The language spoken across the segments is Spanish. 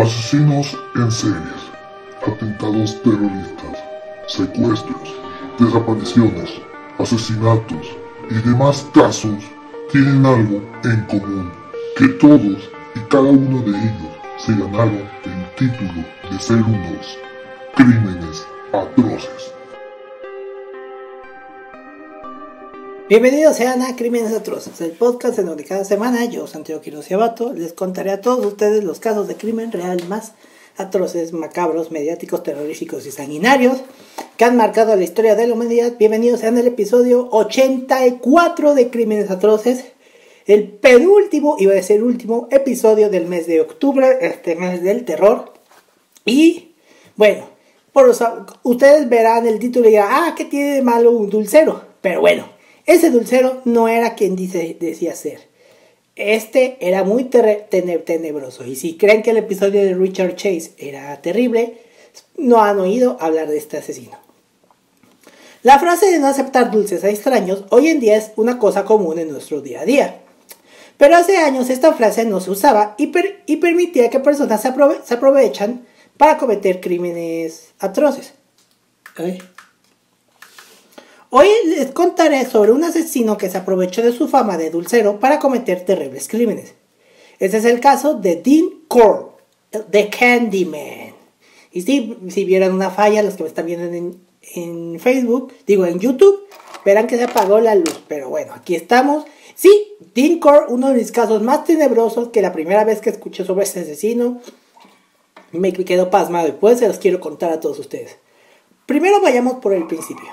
Asesinos en series, atentados terroristas, secuestros, desapariciones, asesinatos y demás casos tienen algo en común, que todos y cada uno de ellos se ganaron el título de ser unos crímenes atroces. Bienvenidos sean a Crímenes Atroces, el podcast en donde cada semana yo, Santiago Quiroz y Abato, les contaré a todos ustedes los casos de crimen real más atroces, macabros, mediáticos, terroríficos y sanguinarios que han marcado la historia de la humanidad. Bienvenidos sean al episodio 84 de Crímenes Atroces, el penúltimo, iba a decir último, episodio del mes de octubre, este mes del terror. Y bueno, ustedes verán el título y dirán, ¿qué tiene de malo un dulcero? Pero bueno, ese dulcero no era quien decía ser. Este era muy tenebroso. Y si creen que el episodio de Richard Chase era terrible, no han oído hablar de este asesino. La frase de no aceptar dulces a extraños hoy en día es una cosa común en nuestro día a día. Pero hace años esta frase no se usaba y permitía que personas se aprovechan para cometer crímenes atroces. Hoy les contaré sobre un asesino que se aprovechó de su fama de dulcero para cometer terribles crímenes. Este es el caso de Dean Corll, The Candyman. Y si vieron una falla, los que me están viendo en Facebook, en YouTube, verán que se apagó la luz. Pero bueno, aquí estamos. Sí, Dean Corll, uno de mis casos más tenebrosos, que la primera vez que escuché sobre este asesino me quedo pasmado y pues se los quiero contar a todos ustedes. Primero vayamos por el principio.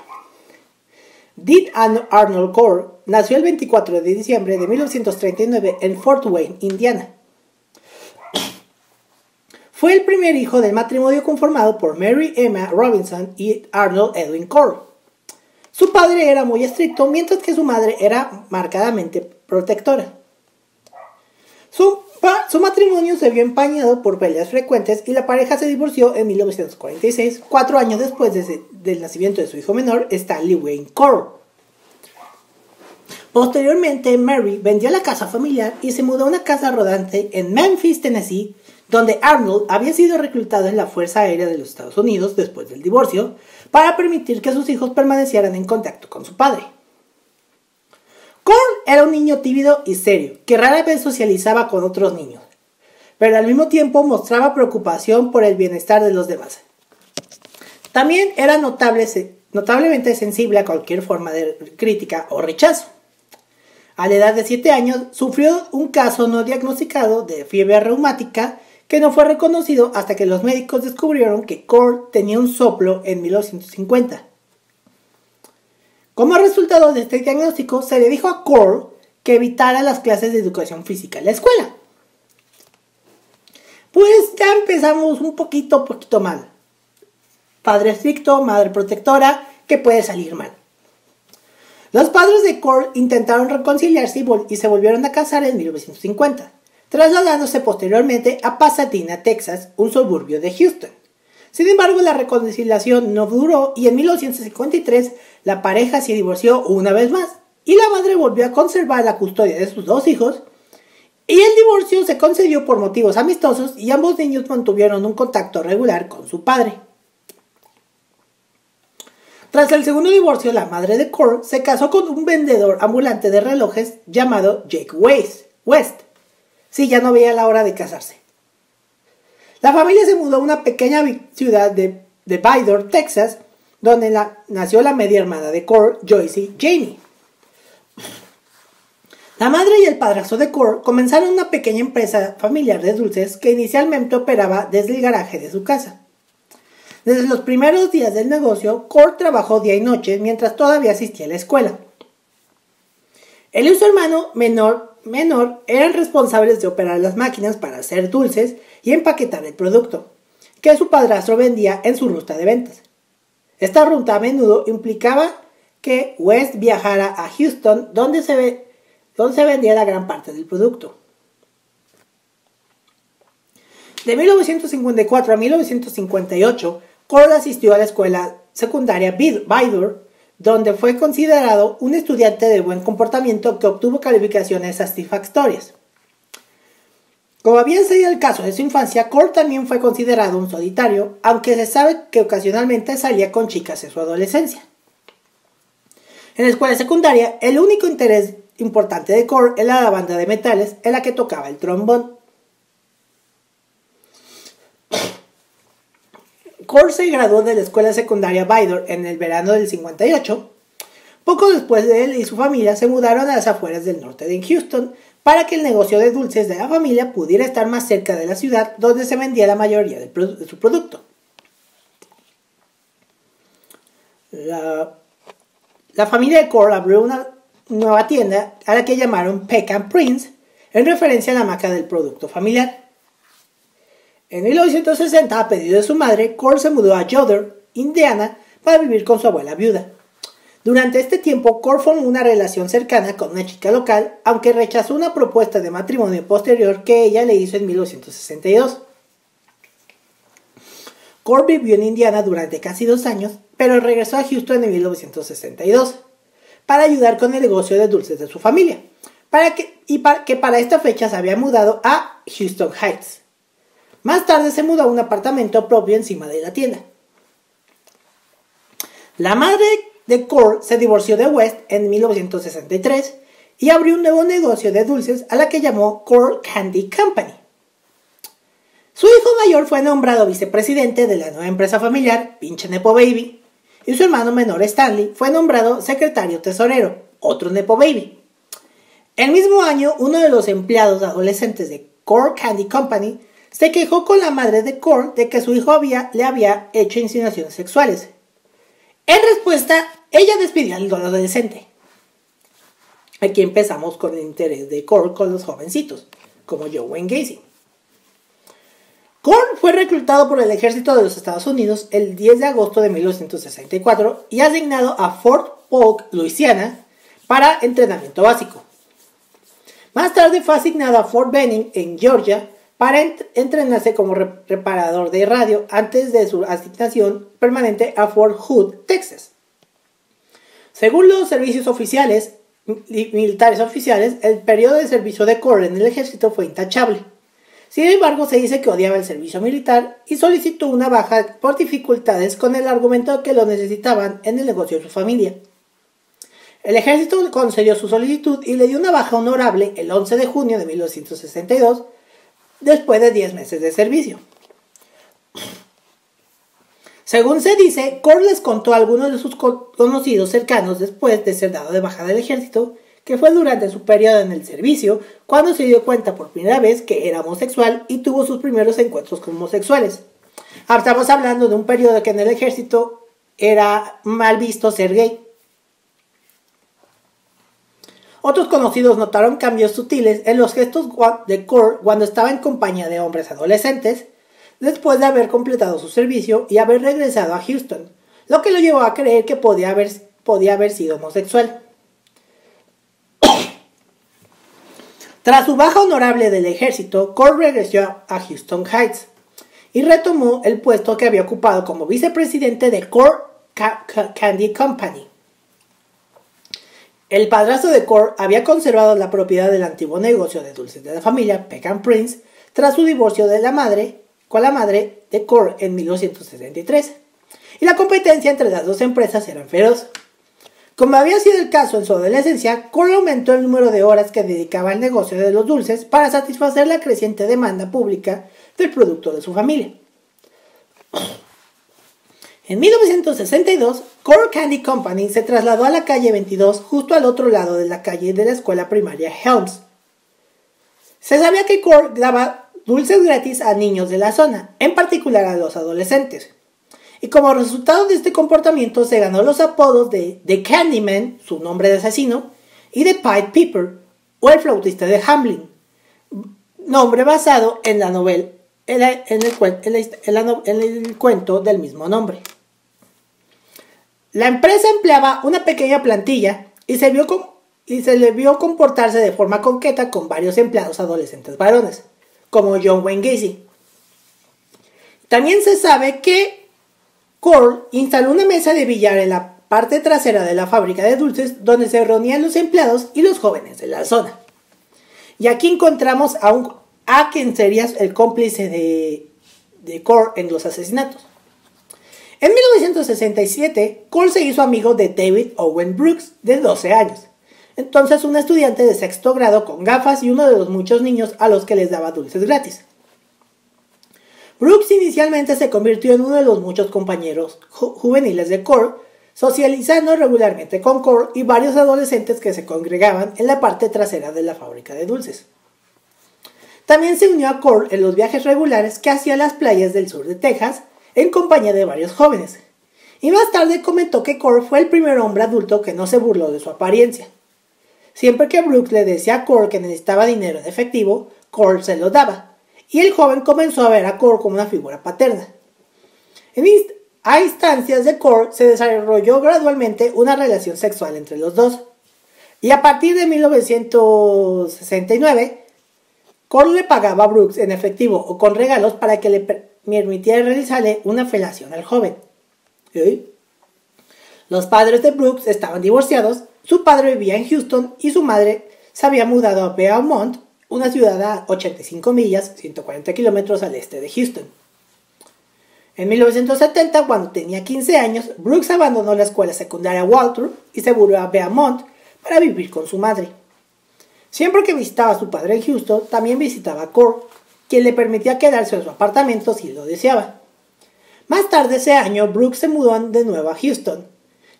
Dean Arnold Corll nació el 24 de diciembre de 1939 en Fort Wayne, Indiana. Fue el primer hijo del matrimonio conformado por Mary Emma Robinson y Arnold Edwin Corll. Su padre era muy estricto, mientras que su madre era marcadamente protectora. Su matrimonio se vio empañado por peleas frecuentes y la pareja se divorció en 1946, 4 años después del nacimiento de su hijo menor, Stanley Wayne Corll. Posteriormente, Mary vendió la casa familiar y se mudó a una casa rodante en Memphis, Tennessee, donde Arnold había sido reclutado en la Fuerza Aérea de los Estados Unidos después del divorcio, para permitir que sus hijos permanecieran en contacto con su padre. Corll era un niño tímido y serio, que rara vez socializaba con otros niños, pero al mismo tiempo mostraba preocupación por el bienestar de los demás. También era notablemente sensible a cualquier forma de crítica o rechazo. A la edad de 7 años, sufrió un caso no diagnosticado de fiebre reumática que no fue reconocido hasta que los médicos descubrieron que Corll tenía un soplo en 1950. Como resultado de este diagnóstico, se le dijo a Corll que evitara las clases de educación física en la escuela. Pues ya empezamos un poquito mal. Padre estricto, madre protectora, ¿qué puede salir mal? Los padres de Corll intentaron reconciliarse y se volvieron a casar en 1950, trasladándose posteriormente a Pasadena, Texas, un suburbio de Houston. Sin embargo, la reconciliación no duró y en 1953 la pareja se divorció una vez más y la madre volvió a conservar la custodia de sus 2 hijos y el divorcio se concedió por motivos amistosos y ambos niños mantuvieron un contacto regular con su padre. Tras el segundo divorcio, la madre de Corll se casó con un vendedor ambulante de relojes llamado Jake West. Sí, ya no veía la hora de casarse. La familia se mudó a una pequeña ciudad de Bydor, Texas, donde nació la media hermana de Corll, Joyce Jamie. La madre y el padrastro de Corll comenzaron una pequeña empresa familiar de dulces que inicialmente operaba desde el garaje de su casa. Desde los primeros días del negocio, Corll trabajó día y noche mientras todavía asistía a la escuela. Él y su hermano menor eran responsables de operar las máquinas para hacer dulces y empaquetar el producto, que su padrastro vendía en su ruta de ventas. Esta ruta a menudo implicaba que West viajara a Houston, donde se vendía la gran parte del producto. De 1954 a 1958, Corll asistió a la escuela secundaria Bydor, donde fue considerado un estudiante de buen comportamiento que obtuvo calificaciones satisfactorias. Como había sido el caso de su infancia, Cole también fue considerado un solitario, aunque se sabe que ocasionalmente salía con chicas en su adolescencia. En la escuela secundaria, el único interés importante de Cole era la banda de metales en la que tocaba el trombón. Cole se graduó de la escuela secundaria Baylor en el verano del 58. Poco después de él y su familia se mudaron a las afueras del norte de Houston para que el negocio de dulces de la familia pudiera estar más cerca de la ciudad donde se vendía la mayoría de su producto. La familia de Cole abrió una nueva tienda a la que llamaron Pecan Prince, en referencia a la marca del producto familiar. En 1960, a pedido de su madre, Cole se mudó a Yoder, Indiana, para vivir con su abuela viuda. Durante este tiempo, Cole formó una relación cercana con una chica local, aunque rechazó una propuesta de matrimonio posterior que ella le hizo en 1962. Cole vivió en Indiana durante casi 2 años, pero regresó a Houston en 1962 para ayudar con el negocio de dulces de su familia, que para esta fecha se había mudado a Houston Heights. Más tarde se mudó a un apartamento propio encima de la tienda. La madre de Cole se divorció de West en 1963 y abrió un nuevo negocio de dulces a la que llamó Cole Candy Company. Su hijo mayor fue nombrado vicepresidente de la nueva empresa familiar, pinche Nepo Baby, y su hermano menor Stanley fue nombrado secretario tesorero, otro Nepo Baby. El mismo año, uno de los empleados adolescentes de Cole Candy Company se quejó con la madre de Cole de que su hijo le había hecho insinuaciones sexuales. En respuesta, ella despidió al adolescente. Aquí empezamos con el interés de Cole con los jovencitos, como John Wayne Gacy. Cole fue reclutado por el ejército de los Estados Unidos el 10 de agosto de 1964 y asignado a Fort Polk, Luisiana, para entrenamiento básico. Más tarde fue asignado a Fort Benning, en Georgia, para entrenarse como reparador de radio antes de su asignación permanente a Fort Hood, Texas. Según los servicios oficiales militares oficiales, el periodo de servicio de Cole en el ejército fue intachable. Sin embargo, se dice que odiaba el servicio militar y solicitó una baja por dificultades con el argumento de que lo necesitaban en el negocio de su familia. El ejército concedió su solicitud y le dio una baja honorable el 11 de junio de 1962, después de 10 meses de servicio. Según se dice, Cole les contó a algunos de sus conocidos cercanos después de ser dado de baja del ejército que fue durante su periodo en el servicio cuando se dio cuenta por primera vez que era homosexual y tuvo sus primeros encuentros con homosexuales. Estamos hablando de un periodo que en el ejército era mal visto ser gay. Otros conocidos notaron cambios sutiles en los gestos de Cole cuando estaba en compañía de hombres adolescentes, después de haber completado su servicio y haber regresado a Houston, lo que lo llevó a creer que podía haber sido homosexual. Tras su baja honorable del ejército, Cole regresó a Houston Heights y retomó el puesto que había ocupado como vicepresidente de Cole Candy Company. El padrastro de Cole había conservado la propiedad del antiguo negocio de dulces de la familia Pecan Prince tras su divorcio con la madre de Cole en 1973, y la competencia entre las dos empresas era feroz. Como había sido el caso en su adolescencia, Cole aumentó el número de horas que dedicaba al negocio de los dulces para satisfacer la creciente demanda pública del producto de su familia. En 1962, Cole Candy Company se trasladó a la calle 22, justo al otro lado de la calle de la escuela primaria Helms. Se sabía que Cole daba dulces gratis a niños de la zona, en particular a los adolescentes. Y como resultado de este comportamiento se ganó los apodos de The Candyman, su nombre de asesino, y de Pied Piper, o el flautista de Hamelin, nombre basado en la novela, en el cuento del mismo nombre. La empresa empleaba una pequeña plantilla y se le vio comportarse de forma coqueta con varios empleados adolescentes varones, como John Wayne Gacy. También se sabe que Cole instaló una mesa de billar en la parte trasera de la fábrica de dulces donde se reunían los empleados y los jóvenes de la zona. Y aquí encontramos a un a quien sería el cómplice de Cole en los asesinatos. En 1967, Cole se hizo amigo de David Owen Brooks, de 12 años, entonces un estudiante de sexto grado con gafas y uno de los muchos niños a los que les daba dulces gratis. Brooks inicialmente se convirtió en uno de los muchos compañeros juveniles de Cole, socializando regularmente con Cole y varios adolescentes que se congregaban en la parte trasera de la fábrica de dulces. También se unió a Cole en los viajes regulares que hacía a las playas del sur de Texas en compañía de varios jóvenes. Y más tarde comentó que Cole fue el primer hombre adulto que no se burló de su apariencia. Siempre que Brooks le decía a Cole que necesitaba dinero en efectivo, Cole se lo daba, y el joven comenzó a ver a Cole como una figura paterna. A instancias de Cole se desarrolló gradualmente una relación sexual entre los dos, y a partir de 1969, Cole le pagaba a Brooks en efectivo o con regalos para que le permitiera realizarle una felación al joven. ¿Sí? Los padres de Brooks estaban divorciados, su padre vivía en Houston y su madre se había mudado a Beaumont, una ciudad a 85 millas, 140 kilómetros al este de Houston. En 1970, cuando tenía 15 años, Brooks abandonó la escuela secundaria Walter y se mudó a Beaumont para vivir con su madre. Siempre que visitaba a su padre en Houston, también visitaba a Cole, quien le permitía quedarse en su apartamento si lo deseaba. Más tarde ese año, Brooks se mudó de nuevo a Houston.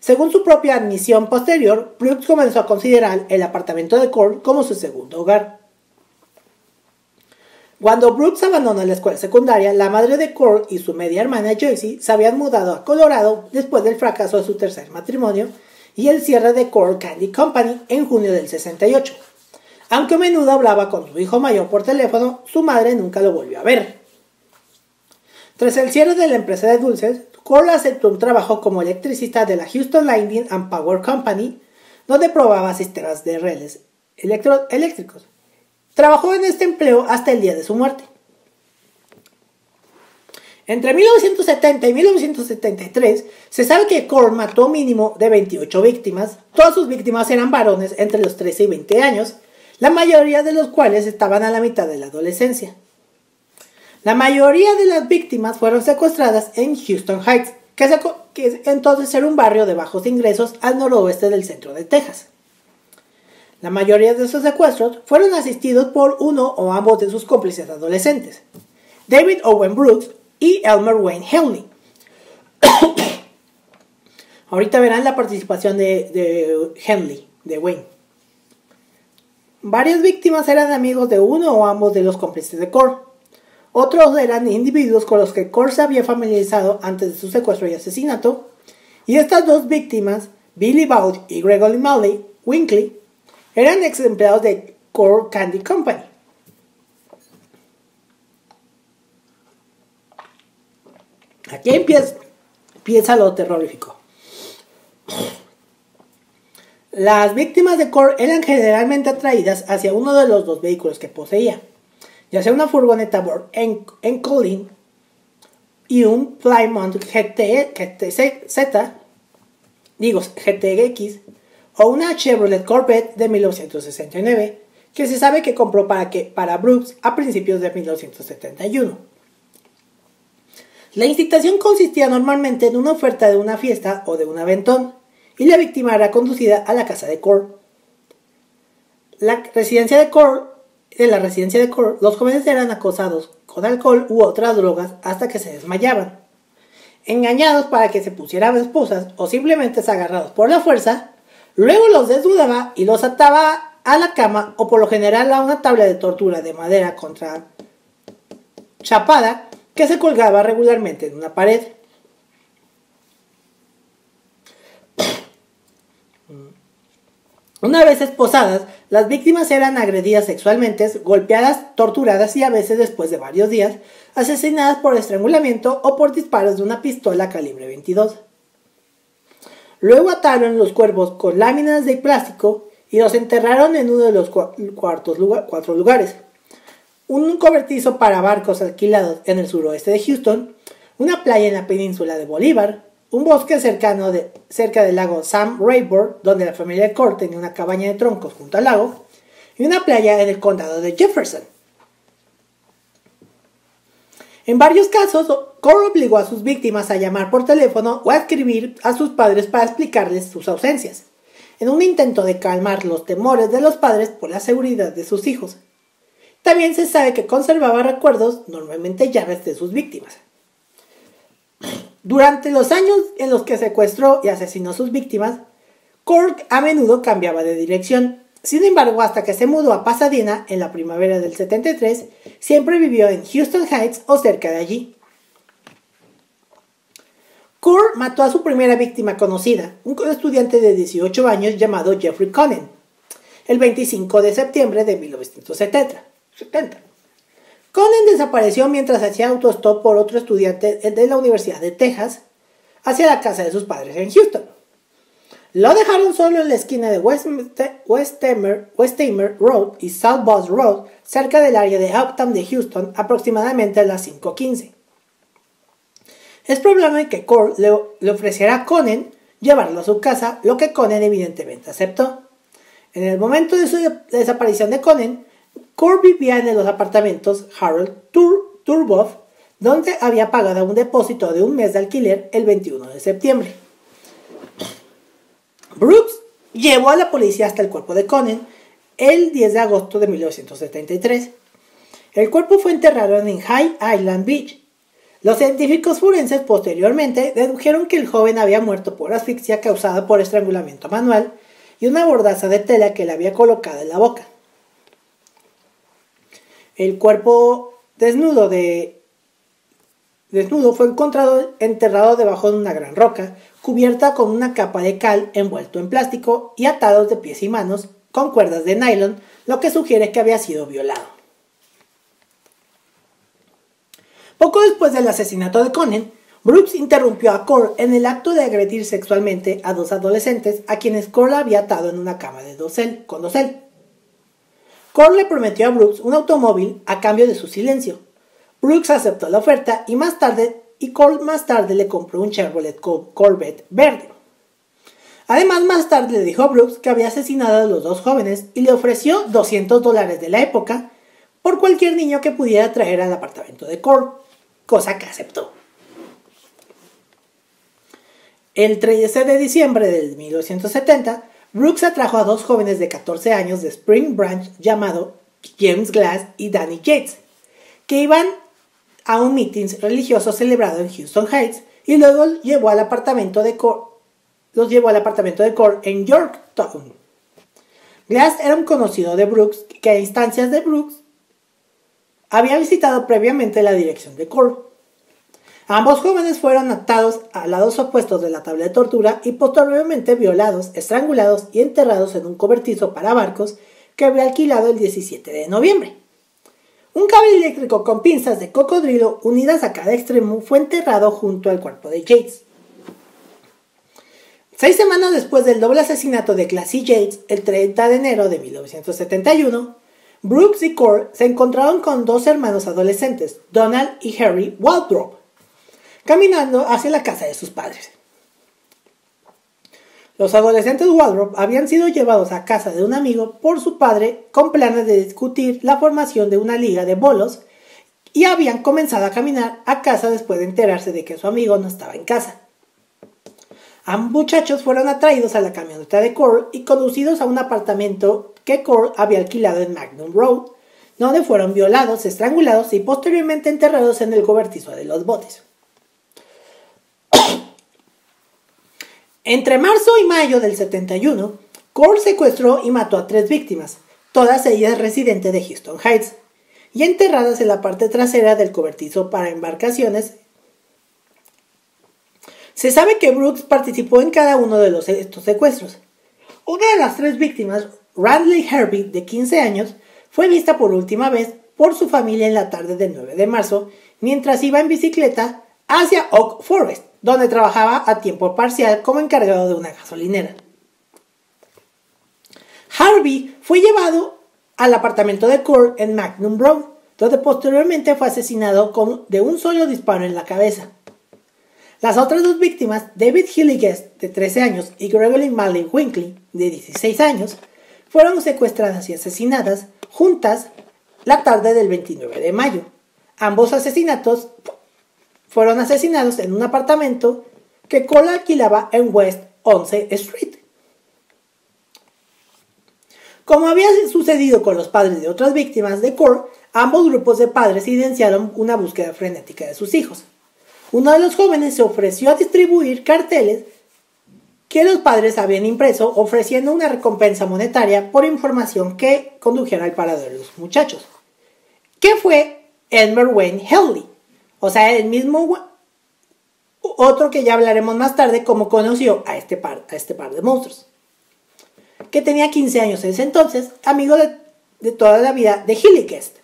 Según su propia admisión posterior, Brooks comenzó a considerar el apartamento de Cole como su segundo hogar. Cuando Brooks abandonó la escuela secundaria, la madre de Cole y su media hermana Joyce se habían mudado a Colorado después del fracaso de su tercer matrimonio y el cierre de Cole Candy Company en junio del 68. Aunque a menudo hablaba con su hijo mayor por teléfono, su madre nunca lo volvió a ver. Tras el cierre de la empresa de dulces, Cole aceptó un trabajo como electricista de la Houston Lighting and Power Company, donde probaba sistemas de relés eléctricos. Trabajó en este empleo hasta el día de su muerte. Entre 1970 y 1973, se sabe que Cole mató mínimo de 28 víctimas. Todas sus víctimas eran varones entre los 13 y 20 años, la mayoría de los cuales estaban a la mitad de la adolescencia. La mayoría de las víctimas fueron secuestradas en Houston Heights, que entonces era un barrio de bajos ingresos al noroeste del centro de Texas. La mayoría de esos secuestros fueron asistidos por uno o ambos de sus cómplices adolescentes, David Owen Brooks y Elmer Wayne Henley. Ahorita verán la participación de Henley, de Wayne. Varias víctimas eran amigos de uno o ambos de los cómplices de Cole. Otros eran individuos con los que Cole se había familiarizado antes de su secuestro y asesinato. Y estas dos víctimas, Billy Baud y Gregory Malley Winkley, eran ex empleados de Cole Candy Company. Aquí empieza lo terrorífico. Las víctimas de Cole eran generalmente atraídas hacia uno de los dos vehículos que poseía, ya sea una furgoneta Ford Colleen y un Plymouth GTX o una Chevrolet Corvette de 1969, que se sabe que compró para Brooks a principios de 1971. La incitación consistía normalmente en una oferta de una fiesta o de un aventón, y la víctima era conducida a la casa de Cole. En la residencia de Cole, los jóvenes eran acosados con alcohol u otras drogas hasta que se desmayaban. Engañados para que se pusieran esposas o simplemente agarrados por la fuerza, luego los desnudaba y los ataba a la cama o por lo general a una tabla de tortura de madera contrachapada que se colgaba regularmente en una pared. Una vez esposadas, las víctimas eran agredidas sexualmente, golpeadas, torturadas y a veces, después de varios días, asesinadas por estrangulamiento o por disparos de una pistola calibre 22. Luego ataron los cuerpos con láminas de plástico y los enterraron en uno de los cuatro lugares: un cobertizo para barcos alquilados en el suroeste de Houston, una playa en la península de Bolívar, un bosque cerca del lago Sam Rayburn, donde la familia de Cole tenía una cabaña de troncos junto al lago, y una playa en el condado de Jefferson. En varios casos, Cole obligó a sus víctimas a llamar por teléfono o a escribir a sus padres para explicarles sus ausencias, en un intento de calmar los temores de los padres por la seguridad de sus hijos. También se sabe que conservaba recuerdos, normalmente llaves de sus víctimas. Durante los años en los que secuestró y asesinó a sus víctimas, Cole a menudo cambiaba de dirección. Sin embargo, hasta que se mudó a Pasadena en la primavera del 73, siempre vivió en Houston Heights o cerca de allí. Cole mató a su primera víctima conocida, un estudiante de 18 años llamado Jeffrey Conen, el 25 de septiembre de 1970. Conen desapareció mientras hacía autostop por otro estudiante de la Universidad de Texas hacia la casa de sus padres en Houston. Lo dejaron solo en la esquina de Westheimer Road y South Bus Road, cerca del área de Uptown de Houston, aproximadamente a las 5:15. Es probable que Cole le ofreciera a Conen llevarlo a su casa, lo que Conen evidentemente aceptó. En el momento de su desaparición de Conen, Cole vivía en los apartamentos Harold Turboff, donde había pagado un depósito de un mes de alquiler el 21 de septiembre. Brooks llevó a la policía hasta el cuerpo de Conen el 10 de agosto de 1973. El cuerpo fue enterrado en High Island Beach. Los científicos forenses posteriormente dedujeron que el joven había muerto por asfixia causada por estrangulamiento manual y una mordaza de tela que le había colocado en la boca. El cuerpo desnudo fue encontrado enterrado debajo de una gran roca, cubierta con una capa de cal envuelto en plástico y atados de pies y manos con cuerdas de nylon, lo que sugiere que había sido violado. Poco después del asesinato de Conen, Brooks interrumpió a Cole en el acto de agredir sexualmente a dos adolescentes a quienes Cole había atado en una cama con dosel. Cole le prometió a Brooks un automóvil a cambio de su silencio. Brooks aceptó la oferta y Cole más tarde le compró un Chevrolet Corvette verde. Además, más tarde le dijo a Brooks que había asesinado a los dos jóvenes y le ofreció $200 de la época por cualquier niño que pudiera traer al apartamento de Cole, cosa que aceptó. El 13 de diciembre de 1970, Brooks atrajo a dos jóvenes de 14 años de Spring Branch llamados James Glass y Danny Yates, que iban a un meeting religioso celebrado en Houston Heights y luego los llevó al apartamento de Cole en Yorktown. Glass era un conocido de Brooks que a instancias de Brooks había visitado previamente la dirección de Cole. Ambos jóvenes fueron atados a lados opuestos de la tabla de tortura y posteriormente violados, estrangulados y enterrados en un cobertizo para barcos que había alquilado el 17 de noviembre. Un cable eléctrico con pinzas de cocodrilo unidas a cada extremo fue enterrado junto al cuerpo de Yates. 6 semanas después del doble asesinato de Glass y Yates, el 30 de enero de 1971, Brooks y Cole se encontraron con dos hermanos adolescentes, Donald y Harry Waldrop, caminando hacia la casa de sus padres. Los adolescentes Waldrop habían sido llevados a casa de un amigo por su padre con planes de discutir la formación de una liga de bolos y habían comenzado a caminar a casa después de enterarse de que su amigo no estaba en casa. Ambos muchachos fueron atraídos a la camioneta de Cole y conducidos a un apartamento que Cole había alquilado en Magnum Road, donde fueron violados, estrangulados y posteriormente enterrados en el cobertizo de los botes. Entre marzo y mayo del 71, Cole secuestró y mató a 3 víctimas, todas ellas residentes de Houston Heights, y enterradas en la parte trasera del cobertizo para embarcaciones. Se sabe que Brooks participó en cada uno de estos secuestros. Una de las 3 víctimas, Randley Herbie, de 15 años, fue vista por última vez por su familia en la tarde del 9 de marzo, mientras iba en bicicleta hacia Oak Forest, donde trabajaba a tiempo parcial como encargado de una gasolinera. Harvey fue llevado al apartamento de Cole en Magnum Road, donde posteriormente fue asesinado de un solo disparo en la cabeza. Las otras 2 víctimas, David Healy Guest, de 13 años, y Gregory Marley Winkley, de 16 años, fueron secuestradas y asesinadas juntas la tarde del 29 de mayo. Ambos asesinatos fueron asesinados en un apartamento que Cole alquilaba en West 11 Street. Como había sucedido con los padres de otras víctimas de Cole, ambos grupos de padres iniciaron una búsqueda frenética de sus hijos. Uno de los jóvenes se ofreció a distribuir carteles que los padres habían impreso, ofreciendo una recompensa monetaria por información que condujera al paradero de los muchachos, que fue Elmer Wayne Henley, o sea, el mismo otro que ya hablaremos más tarde, como conoció a este par de monstruos, que tenía 15 años en ese entonces, amigo de toda la vida de Hilligest.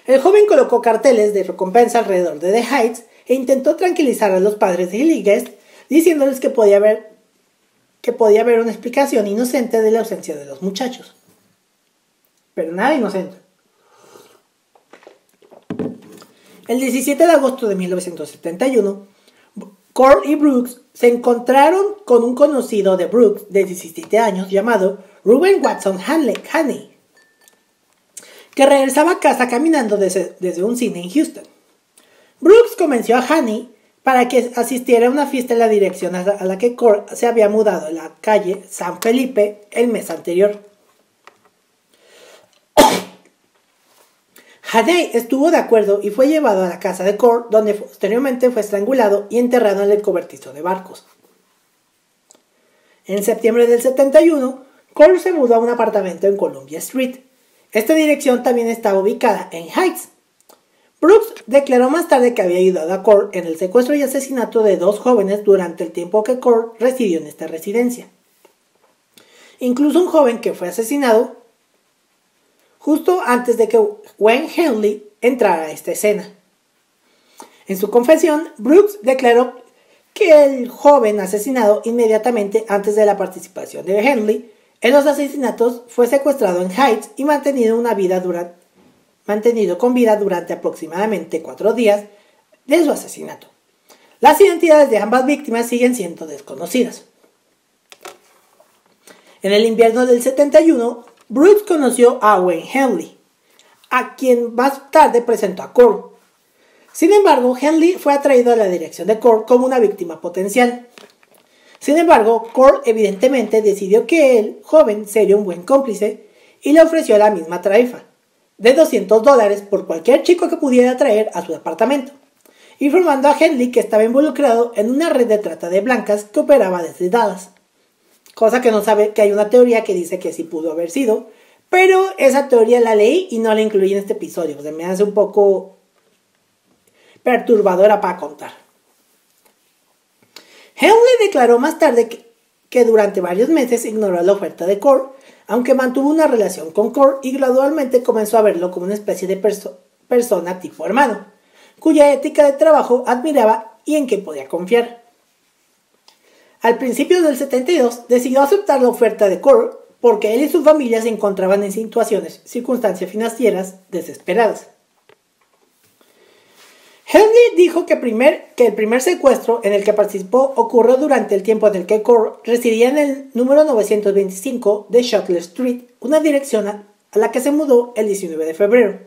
El joven colocó carteles de recompensa alrededor de The Heights e intentó tranquilizar a los padres de Hilligest, diciéndoles que podía haber una explicación inocente de la ausencia de los muchachos. Pero nada inocente. El 17 de agosto de 1971, Cole y Brooks se encontraron con un conocido de Brooks de 17 años llamado Ruben Watson Haney, que regresaba a casa caminando desde un cine en Houston. Brooks convenció a Haney para que asistiera a una fiesta en la dirección a la que Cole se había mudado en la calle San Felipe el mes anterior. Haney estuvo de acuerdo y fue llevado a la casa de Cole, donde posteriormente fue estrangulado y enterrado en el cobertizo de barcos. En septiembre del 71, Cole se mudó a un apartamento en Columbia Street. Esta dirección también estaba ubicada en Heights. Brooks declaró más tarde que había ayudado a Cole en el secuestro y asesinato de 2 jóvenes durante el tiempo que Cole residió en esta residencia. Incluso un joven que fue asesinado justo antes de que Wayne Henley entrara a esta escena. En su confesión, Brooks declaró que el joven asesinado inmediatamente antes de la participación de Henley en los asesinatos fue secuestrado en Heights y mantenido con vida durante aproximadamente 4 días de su asesinato. Las identidades de ambas víctimas siguen siendo desconocidas. En el invierno del 71, Brooks conoció a Wayne Henley, a quien más tarde presentó a Cole. Sin embargo, Henley fue atraído a la dirección de Cole como una víctima potencial. Sin embargo, Cole evidentemente decidió que el joven sería un buen cómplice y le ofreció la misma tarifa de $200 por cualquier chico que pudiera traer a su apartamento, informando a Henley que estaba involucrado en una red de trata de blancas que operaba desde Dallas. Cosa que no sabe, que hay una teoría que dice que sí pudo haber sido, pero esa teoría la leí y no la incluí en este episodio, o sea, me hace un poco perturbadora para contar. Henley declaró más tarde que durante varios meses ignoró la oferta de Cole, aunque mantuvo una relación con Cole y gradualmente comenzó a verlo como una especie de persona tipo hermano, cuya ética de trabajo admiraba y en que podía confiar. Al principio del 72 decidió aceptar la oferta de Cole porque él y su familia se encontraban en circunstancias financieras desesperadas. Henley dijo que el primer secuestro en el que participó ocurrió durante el tiempo en el que Cole residía en el número 925 de Shuttle Street, una dirección a la que se mudó el 19 de febrero.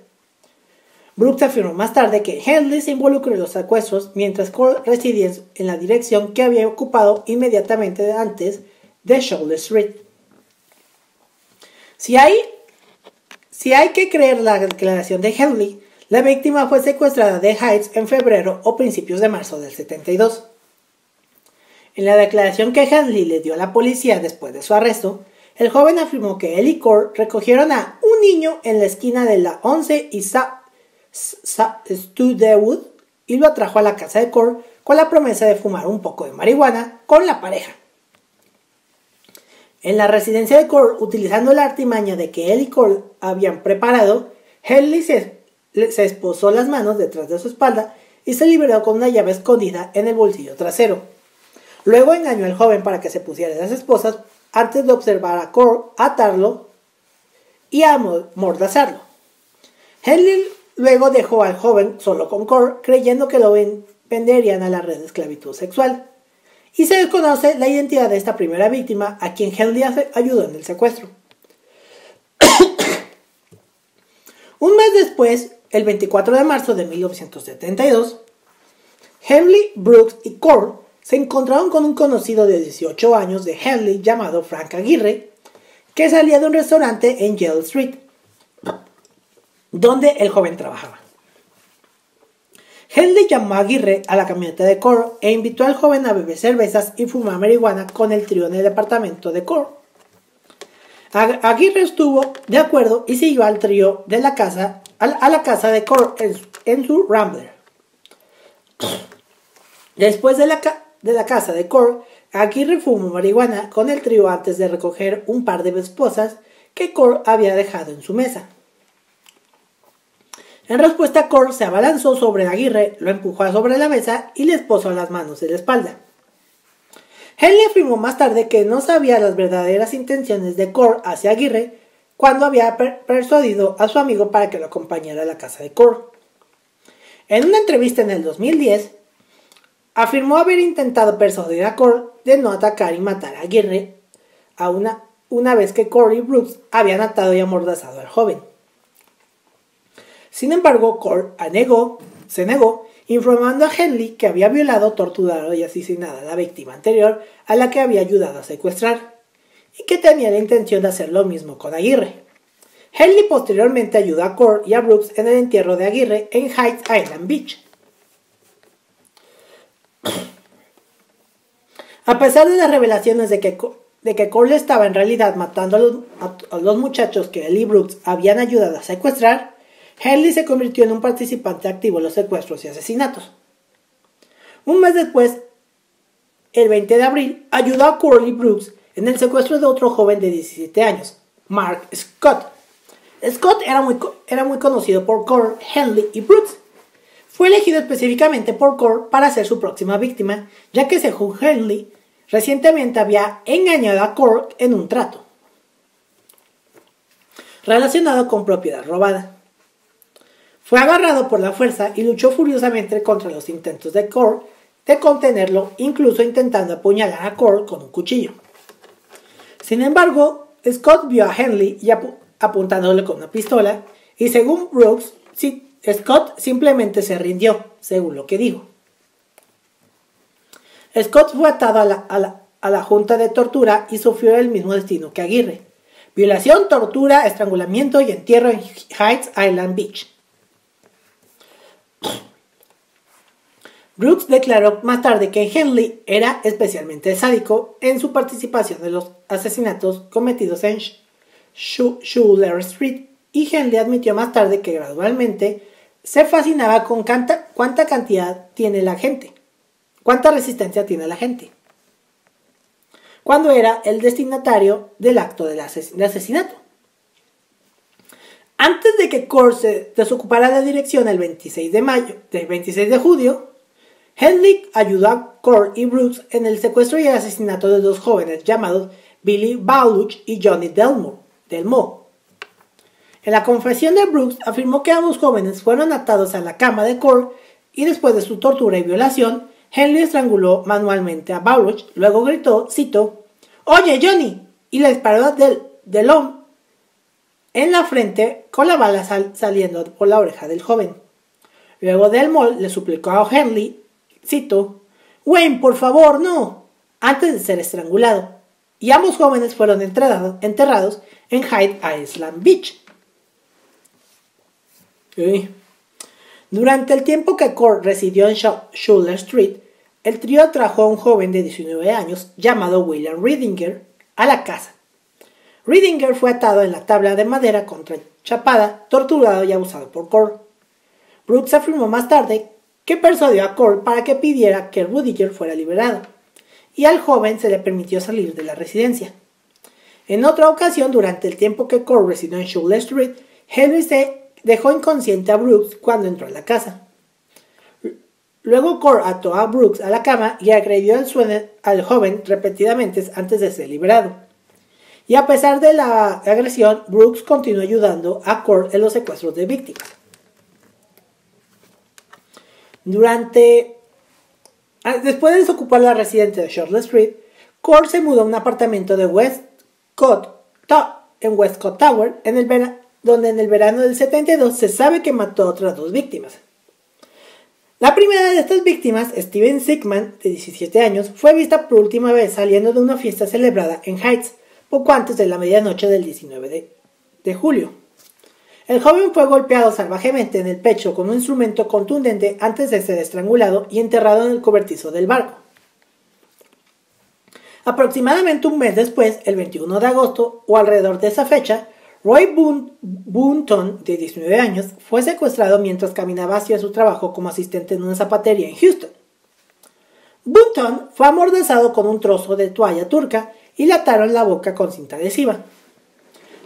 Brooks afirmó más tarde que Henley se involucró en los secuestros mientras Cole residía en la dirección que había ocupado inmediatamente antes de Shuttle Street. Si hay que creer la declaración de Henley, la víctima fue secuestrada de Heights en febrero o principios de marzo del 72. En la declaración que Henley le dio a la policía después de su arresto, el joven afirmó que él y Cole recogieron a un niño en la esquina de la 11 y Studwood y lo atrajo a la casa de Cole con la promesa de fumar un poco de marihuana con la pareja. En la residencia de Cole, utilizando la artimaña de que él y Cole habían preparado, Henley se esposó las manos detrás de su espalda y se liberó con una llave escondida en el bolsillo trasero. Luego engañó al joven para que se pusiera las esposas antes de observar a Cole, atarlo y amordazarlo. Henley luego dejó al joven solo con Cole, creyendo que lo venderían a la red de esclavitud sexual. Y se desconoce la identidad de esta primera víctima a quien Henley ayudó en el secuestro. Un mes después, el 24 de marzo de 1972, Henley, Brooks y Cole se encontraron con un conocido de 18 años de Henley llamado Frank Aguirre, que salía de un restaurante en Yale Street, donde el joven trabajaba. Henley llamó a Aguirre a la camioneta de Cole e invitó al joven a beber cervezas y fumar marihuana con el trío en el departamento de Cole. Aguirre estuvo de acuerdo y siguió al trío de la casa, a la casa de Cole en su Rambler. Después de la casa de Cole, Aguirre fumó marihuana con el trío antes de recoger un par de esposas que Cole había dejado en su mesa. En respuesta, Cole se abalanzó sobre Aguirre, lo empujó sobre la mesa y le posó las manos en la espalda. Henley afirmó más tarde que no sabía las verdaderas intenciones de Cole hacia Aguirre cuando había persuadido a su amigo para que lo acompañara a la casa de Cole. En una entrevista en el 2010, afirmó haber intentado persuadir a Cole de no atacar y matar a Aguirre una vez que Cole y Brooks habían atado y amordazado al joven. Sin embargo, Cole se negó, informando a Henley que había violado, torturado y asesinado a la víctima anterior a la que había ayudado a secuestrar, y que tenía la intención de hacer lo mismo con Aguirre. Henley posteriormente ayudó a Cole y a Brooks en el entierro de Aguirre en Hyde Island Beach. A pesar de las revelaciones de que Cole estaba en realidad matando a los muchachos que él y Brooks habían ayudado a secuestrar, Henley se convirtió en un participante activo en los secuestros y asesinatos. Un mes después, el 20 de abril, ayudó a Cole y Brooks en el secuestro de otro joven de 17 años, Mark Scott. Scott era muy conocido por Cole, Henley y Brooks. Fue elegido específicamente por Cole para ser su próxima víctima, ya que según Henley, recientemente había engañado a Cole en un trato relacionado con propiedad robada. Fue agarrado por la fuerza y luchó furiosamente contra los intentos de Cole de contenerlo, incluso intentando apuñalar a Cole con un cuchillo. Sin embargo, Scott vio a Henley apuntándole con una pistola y según Brooks, Scott simplemente se rindió, según lo que dijo. Scott fue atado a la junta de tortura y sufrió el mismo destino que Aguirre: violación, tortura, estrangulamiento y entierro en Hyde Island Beach. Brooks declaró más tarde que Henley era especialmente sádico en su participación en los asesinatos cometidos en Schuler Street, y Henley admitió más tarde que gradualmente se fascinaba con cuánta cantidad tiene la gente, cuánta resistencia tiene la gente, cuando era el destinatario del acto de asesinato. Antes de que Cole se desocupara la dirección el 26 de julio, Henley ayudó a Cole y Brooks en el secuestro y el asesinato de dos jóvenes llamados Billy Bauduch y Johnny Delmo. En la confesión de Brooks afirmó que ambos jóvenes fueron atados a la cama de Cole y después de su tortura y violación, Henley estranguló manualmente a Bauduch, luego gritó, cito, «¡Oye, Johnny!» y le disparó del hombro en la frente con la bala saliendo por la oreja del joven. Luego Delmo le suplicó a Henley, cito, «Wayne, por favor, no», antes de ser estrangulado, y ambos jóvenes fueron enterrados en Hyde Island Beach. Durante el tiempo que Cole residió en Schuler Street, el trío trajo a un joven de 19 años llamado William Riedinger a la casa. Riedinger fue atado en la tabla de madera contrachapada, torturado y abusado por Cole. Brooks afirmó más tarde que persuadió a Cole para que pidiera que Riedinger fuera liberado, y al joven se le permitió salir de la residencia. En otra ocasión, durante el tiempo que Cole residió en Schuler Street, Henry se dejó inconsciente a Brooks cuando entró a la casa. Luego Cole ató a Brooks a la cama y agredió al joven repetidamente antes de ser liberado. Y a pesar de la agresión, Brooks continuó ayudando a Cole en los secuestros de víctimas. Después de desocupar la residencia de Schuler Street, Cole se mudó a un apartamento de Westcott Tower en el donde en el verano del 72 se sabe que mató a otras 2 víctimas. La primera de estas víctimas, Steven Sigman, de 17 años, fue vista por última vez saliendo de una fiesta celebrada en Heights, poco antes de la medianoche del 19 de julio. El joven fue golpeado salvajemente en el pecho con un instrumento contundente antes de ser estrangulado y enterrado en el cobertizo del barco. Aproximadamente un mes después, el 21 de agosto, o alrededor de esa fecha, Roy Boonton, de 19 años, fue secuestrado mientras caminaba hacia su trabajo como asistente en una zapatería en Houston. Boonton fue amordazado con un trozo de toalla turca y le ataron la boca con cinta adhesiva.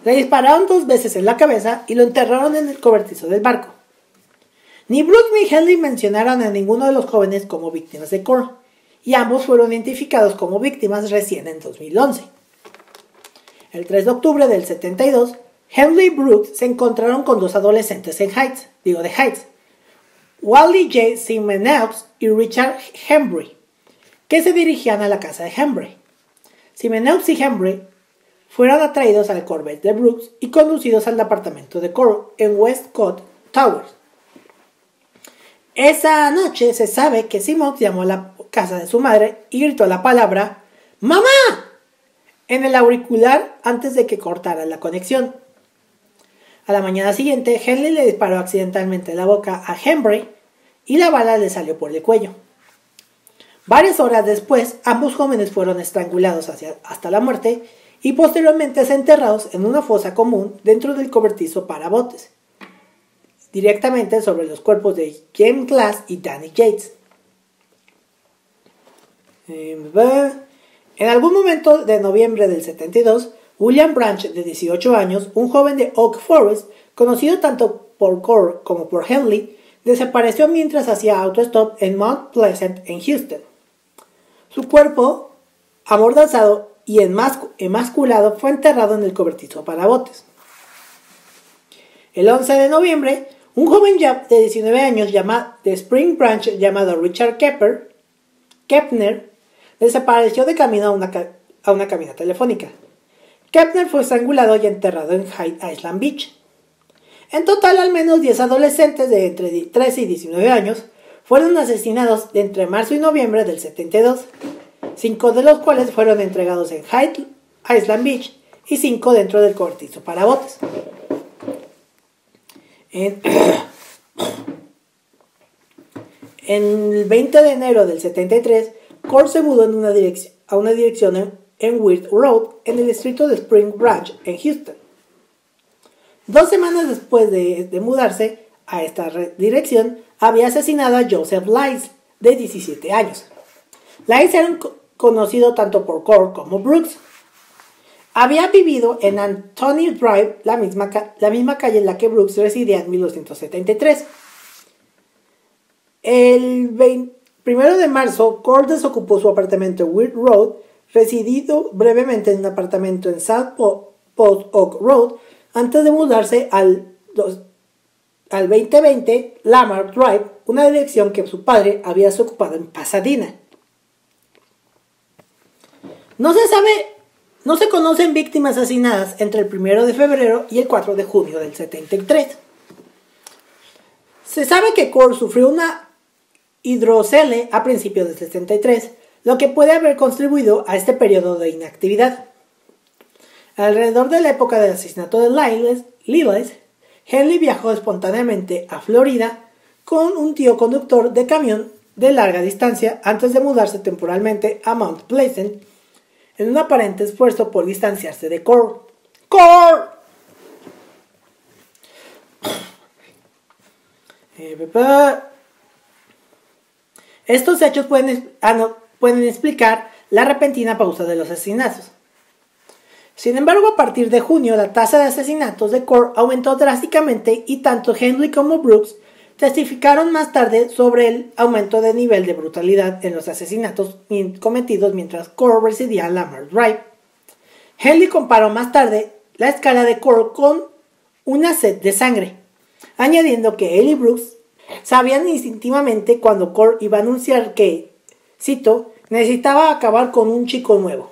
Le dispararon 2 veces en la cabeza y lo enterraron en el cobertizo del barco. Ni Brooks ni Henley mencionaron a ninguno de los jóvenes como víctimas de Core, y ambos fueron identificados como víctimas recién en 2011. El 3 de octubre del 72, Henley y Brooks se encontraron con 2 adolescentes de Heights, Wally J. Simenaux y Richard Hembry, que se dirigían a la casa de Hembry. Simenaux y Hembry fueron atraídos al Corvette de Brooks y conducidos al apartamento de Core en Westcott Towers. Esa noche se sabe que Simmons llamó a la casa de su madre y gritó la palabra ¡Mamá! En el auricular antes de que cortara la conexión. A la mañana siguiente, Henley le disparó accidentalmente en la boca a Hembry y la bala le salió por el cuello. Varias horas después, ambos jóvenes fueron estrangulados hasta la muerte y posteriormente enterrados en una fosa común dentro del cobertizo para botes, directamente sobre los cuerpos de James Glass y Danny Yates. En algún momento de noviembre del 72, William Branch, de 18 años, un joven de Oak Forest, conocido tanto por Core como por Henley, desapareció mientras hacía autostop en Mount Pleasant, en Houston. Su cuerpo, amordazado y emasculado, fue enterrado en el cobertizo para botes. El 11 de noviembre, un joven de 19 años de Spring Branch llamado Richard Kepner desapareció de camino a una cabina telefónica. Kepner fue estrangulado y enterrado en Hyde Island Beach. En total, al menos 10 adolescentes de entre 13 y 19 años fueron asesinados entre marzo y noviembre del 72, 5 de los cuales fueron entregados en Hyde Island Beach y 5 dentro del cobertizo para botes. En el 20 de enero del 73, Core se mudó a una dirección en Weird Road, en el distrito de Spring Branch, en Houston. 2 semanas después de mudarse a esta dirección, había asesinado a Joseph Lice, de 17 años. Lice era conocido tanto por Core como Brooks. Había vivido en Anthony Drive, la misma calle en la que Brooks residía en 1973. El 1 de marzo, Core desocupó su apartamento en Weird Road, residido brevemente en un apartamento en South Post Oak Road, antes de mudarse al 2020 Lamar Drive, una dirección que su padre había desocupado en Pasadena. No se conocen víctimas asesinadas entre el 1 de febrero y el 4 de junio del 73. Se sabe que Core sufrió una hidrocele a principios del 73, lo que puede haber contribuido a este periodo de inactividad. Alrededor de la época del asesinato de Liles, Henley viajó espontáneamente a Florida con un tío conductor de camión de larga distancia antes de mudarse temporalmente a Mount Pleasant, en un aparente esfuerzo por distanciarse de Core. ¡Core! Estos hechos pueden explicar la repentina pausa de los asesinatos. Sin embargo, a partir de junio, la tasa de asesinatos de Core aumentó drásticamente y tanto Henley como Brooks testificaron más tarde sobre el aumento de nivel de brutalidad en los asesinatos cometidos mientras Core residía en Lamar Drive. Henley comparó más tarde la escala de Core con una sed de sangre, añadiendo que él y Brooks sabían instintivamente cuando Core iba a anunciar que, cito, necesitaba acabar con un chico nuevo.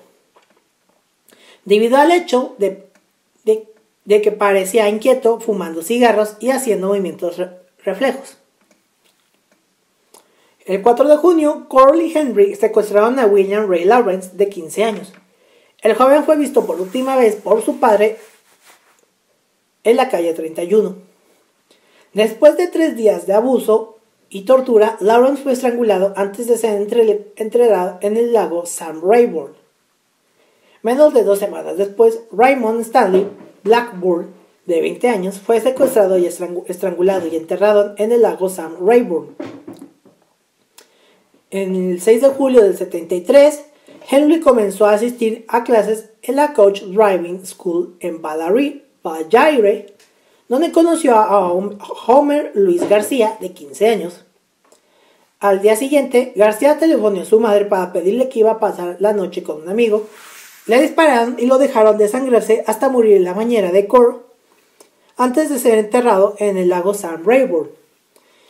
Debido al hecho de de que parecía inquieto fumando cigarros y haciendo movimientos reflejos. El 4 de junio, Cole y Henry secuestraron a William Ray Lawrence, de 15 años. El joven fue visto por última vez por su padre en la calle 31. Después de 3 días de abuso y tortura, Lawrence fue estrangulado antes de ser entregado en el lago Sam Rayburn. Menos de 2 semanas después, Raymond Stanley Blackburn, de 20 años, fue secuestrado y estrangulado y enterrado en el lago Sam Rayburn. El 6 de julio del 73, Henry comenzó a asistir a clases en la Coach Driving School en Ballaire, donde conoció a Homer Luis García, de 15 años. Al día siguiente, García telefonó a su madre para pedirle que iba a pasar la noche con un amigo. Le dispararon y lo dejaron desangrarse hasta morir en la bañera de Cole, antes de ser enterrado en el lago Sam Rayburn.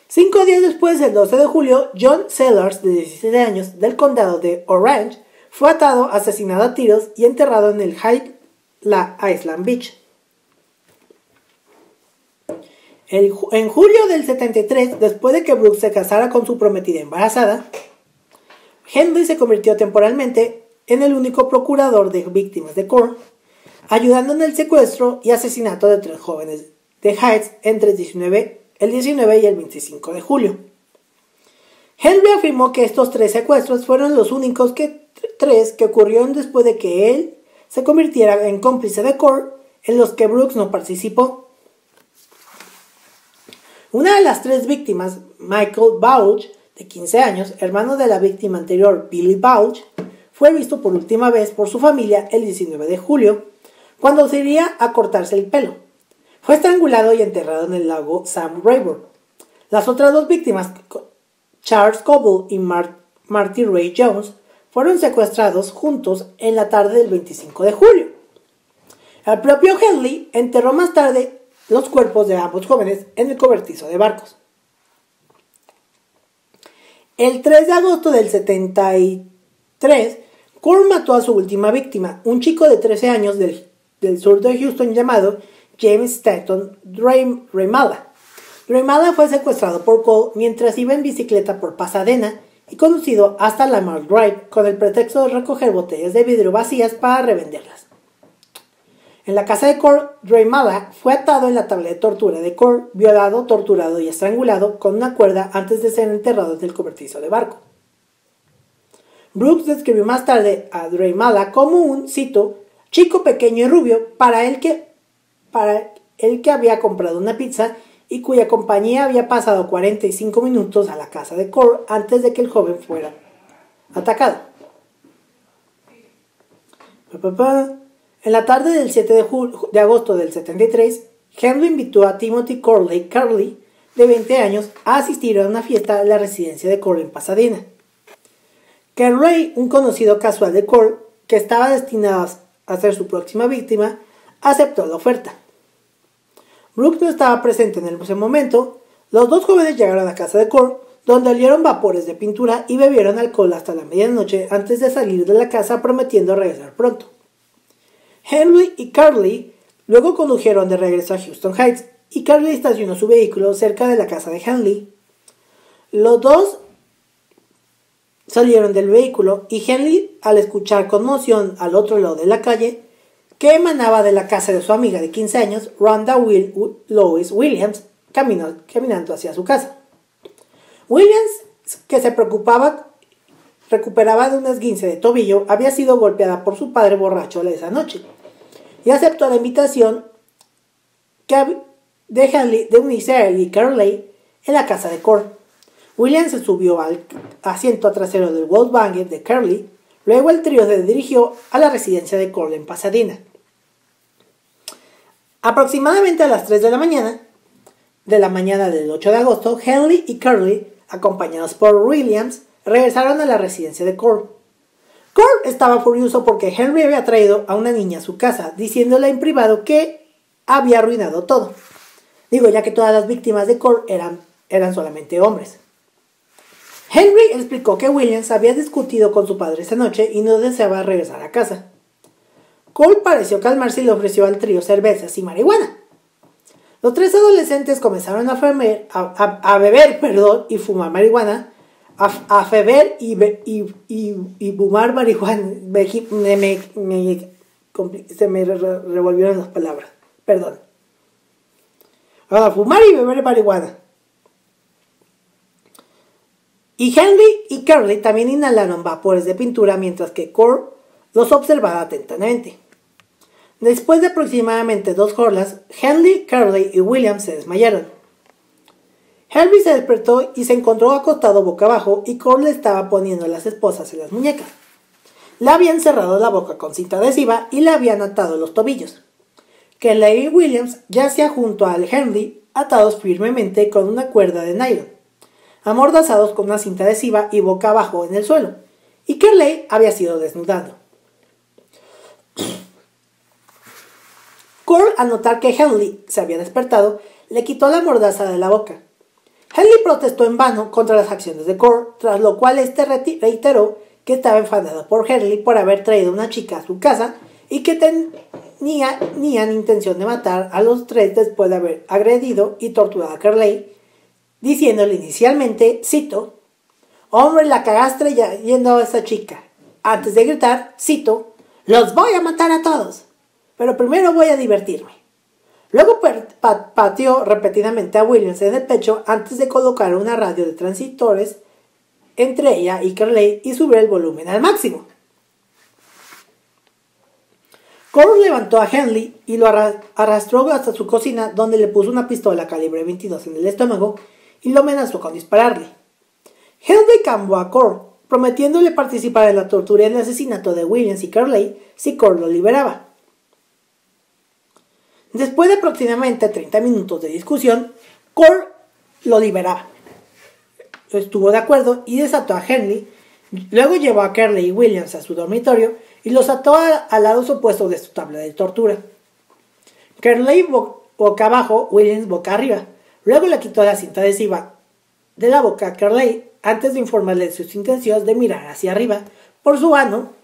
5 días después, el 12 de julio, John Sellers, de 17 años, del condado de Orange, fue atado, asesinado a tiros y enterrado en el Island Beach. En julio del 73, después de que Brooks se casara con su prometida embarazada, Henry se convirtió temporalmente en el único procurador de víctimas de Cole, ayudando en el secuestro y asesinato de 3 jóvenes de Heights entre el 19 y el 25 de julio. Henry afirmó que estos 3 secuestros fueron los únicos 3 que ocurrieron después de que él se convirtiera en cómplice de Cole, en los que Brooks no participó. Una de las 3 víctimas, Michael Bauch, de 15 años, hermano de la víctima anterior, Billy Bauch, fue visto por última vez por su familia el 19 de julio, cuando se iría a cortarse el pelo. Fue estrangulado y enterrado en el lago Sam Rayburn. Las otras 2 víctimas, Charles Coble y Marty Ray Jones, fueron secuestrados juntos en la tarde del 25 de julio. El propio Henley enterró más tarde los cuerpos de ambos jóvenes en el cobertizo de barcos. El 3 de agosto del 73, Cole mató a su última víctima, un chico de 13 años del sur de Houston llamado James Stanton Raymala. Raymala fue secuestrado por Cole mientras iba en bicicleta por Pasadena y conducido hasta Lamar Drive con el pretexto de recoger botellas de vidrio vacías para revenderlas. En la casa de Cole, Raymala fue atado en la tabla de tortura de Cole, violado, torturado y estrangulado con una cuerda antes de ser enterrado en el cobertizo de barco. Brooks describió más tarde a Raymala como un, cito, chico pequeño y rubio para el que había comprado una pizza y cuya compañía había pasado 45 minutos a la casa de Cole antes de que el joven fuera atacado. En la tarde del 7 de agosto del 73, Henry invitó a Timothy Corley Carley, de 20 años, a asistir a una fiesta en la residencia de Cole en Pasadena. Carley, un conocido casual de Cole, que estaba destinado a ser su próxima víctima, aceptó la oferta. Brooks no estaba presente en ese momento. Los 2 jóvenes llegaron a casa de Cole, donde olieron vapores de pintura y bebieron alcohol hasta la medianoche antes de salir de la casa prometiendo regresar pronto. Henry y Carley luego condujeron de regreso a Houston Heights y Carley estacionó su vehículo cerca de la casa de Henry. Los 2 salieron del vehículo y Henry, al escuchar conmoción al otro lado de la calle, que emanaba de la casa de su amiga de 15 años, Rhonda Lois Williams, caminando hacia su casa. Williams, que se recuperaba de un esguince de tobillo, había sido golpeada por su padre borracho esa noche y aceptó la invitación de Henry de unirse a él y Carley en la casa de Cole. Williams se subió al asiento trasero del Volkswagen de Carley. Luego el trío se dirigió a la residencia de Cole en Pasadena. Aproximadamente a las 3 de la mañana del 8 de agosto, Henry y Carley, acompañados por Williams, regresaron a la residencia de Cole. Cole estaba furioso porque Henry había traído a una niña a su casa, diciéndole en privado que había arruinado todo. Ya que todas las víctimas de Cole eran solamente hombres. Henry explicó que Williams había discutido con su padre esa noche y no deseaba regresar a casa. Cole pareció calmarse y le ofreció al trío cervezas y marihuana. Los tres adolescentes comenzaron a beber y fumar marihuana, y fumar marihuana. Se me revolvieron las palabras, perdón. A fumar y beber marihuana. Y Henry y Curly también inhalaron vapores de pintura mientras que Cole los observaba atentamente. Después de aproximadamente 2 horas, Henry, Curly y William se desmayaron. Henry se despertó y se encontró acostado boca abajo y Cole le estaba poniendo las esposas en las muñecas. Le habían cerrado la boca con cinta adhesiva y le habían atado los tobillos. Curly y Williams yacían junto al Henry, atados firmemente con una cuerda de nylon, amordazados con una cinta adhesiva y boca abajo en el suelo, y Curly había sido desnudado. Cole, al notar que Henry se había despertado, le quitó la mordaza de la boca. Henry protestó en vano contra las acciones de Cole, tras lo cual este reiteró que estaba enfadado por Henry por haber traído una chica a su casa y que tenían intención de matar a los tres después de haber agredido y torturado a Curly, diciéndole inicialmente, cito, «Hombre, la cagaste yendo a esa chica», antes de gritar, cito, «Los voy a matar a todos, pero primero voy a divertirme». Luego pateó repetidamente a Williams en el pecho antes de colocar una radio de transistores entre ella y Curly y subir el volumen al máximo. Cole levantó a Henry y lo arrastró hasta su cocina, donde le puso una pistola calibre 22 en el estómago y lo amenazó con dispararle. Henry cambió a Cole, prometiéndole participar en la tortura y el asesinato de Williams y Curly si Cole lo liberaba. Después de aproximadamente 30 minutos de discusión, Cole lo liberaba. Estuvo de acuerdo y desató a Henry. Luego llevó a Curly y Williams a su dormitorio y los ató al lado opuesto de su tabla de tortura. Curly boca abajo, Williams boca arriba. Luego le quitó la cinta adhesiva de la boca a Curly antes de informarle de sus intenciones de mirar hacia arriba por su ano,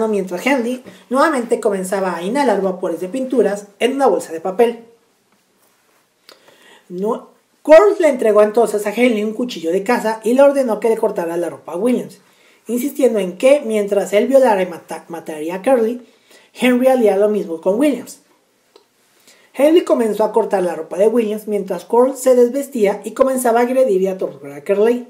mientras Henry nuevamente comenzaba a inhalar vapores de pinturas en una bolsa de papel. Cole le entregó entonces a Henry un cuchillo de caza y le ordenó que le cortara la ropa a Williams, insistiendo en que mientras él violara y mataría a Curly, Henry haría lo mismo con Williams. Henry comenzó a cortar la ropa de Williams mientras Cole se desvestía y comenzaba a agredir y a torturar a Curly.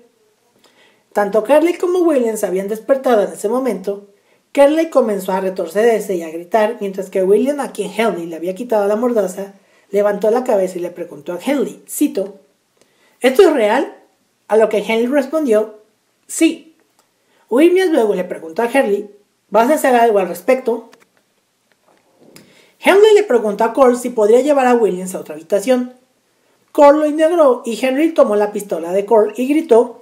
Tanto Curly como Williams habían despertado en ese momento. Curly comenzó a retorcerse y a gritar, mientras que William, a quien Henry le había quitado la mordaza, levantó la cabeza y le preguntó a Henry, cito, ¿esto es real? A lo que Henry respondió, sí. Williams luego le preguntó a Henry, ¿vas a hacer algo al respecto? Henry le preguntó a Cole si podría llevar a Williams a otra habitación. Cole lo ignoró y Henry tomó la pistola de Cole y gritó,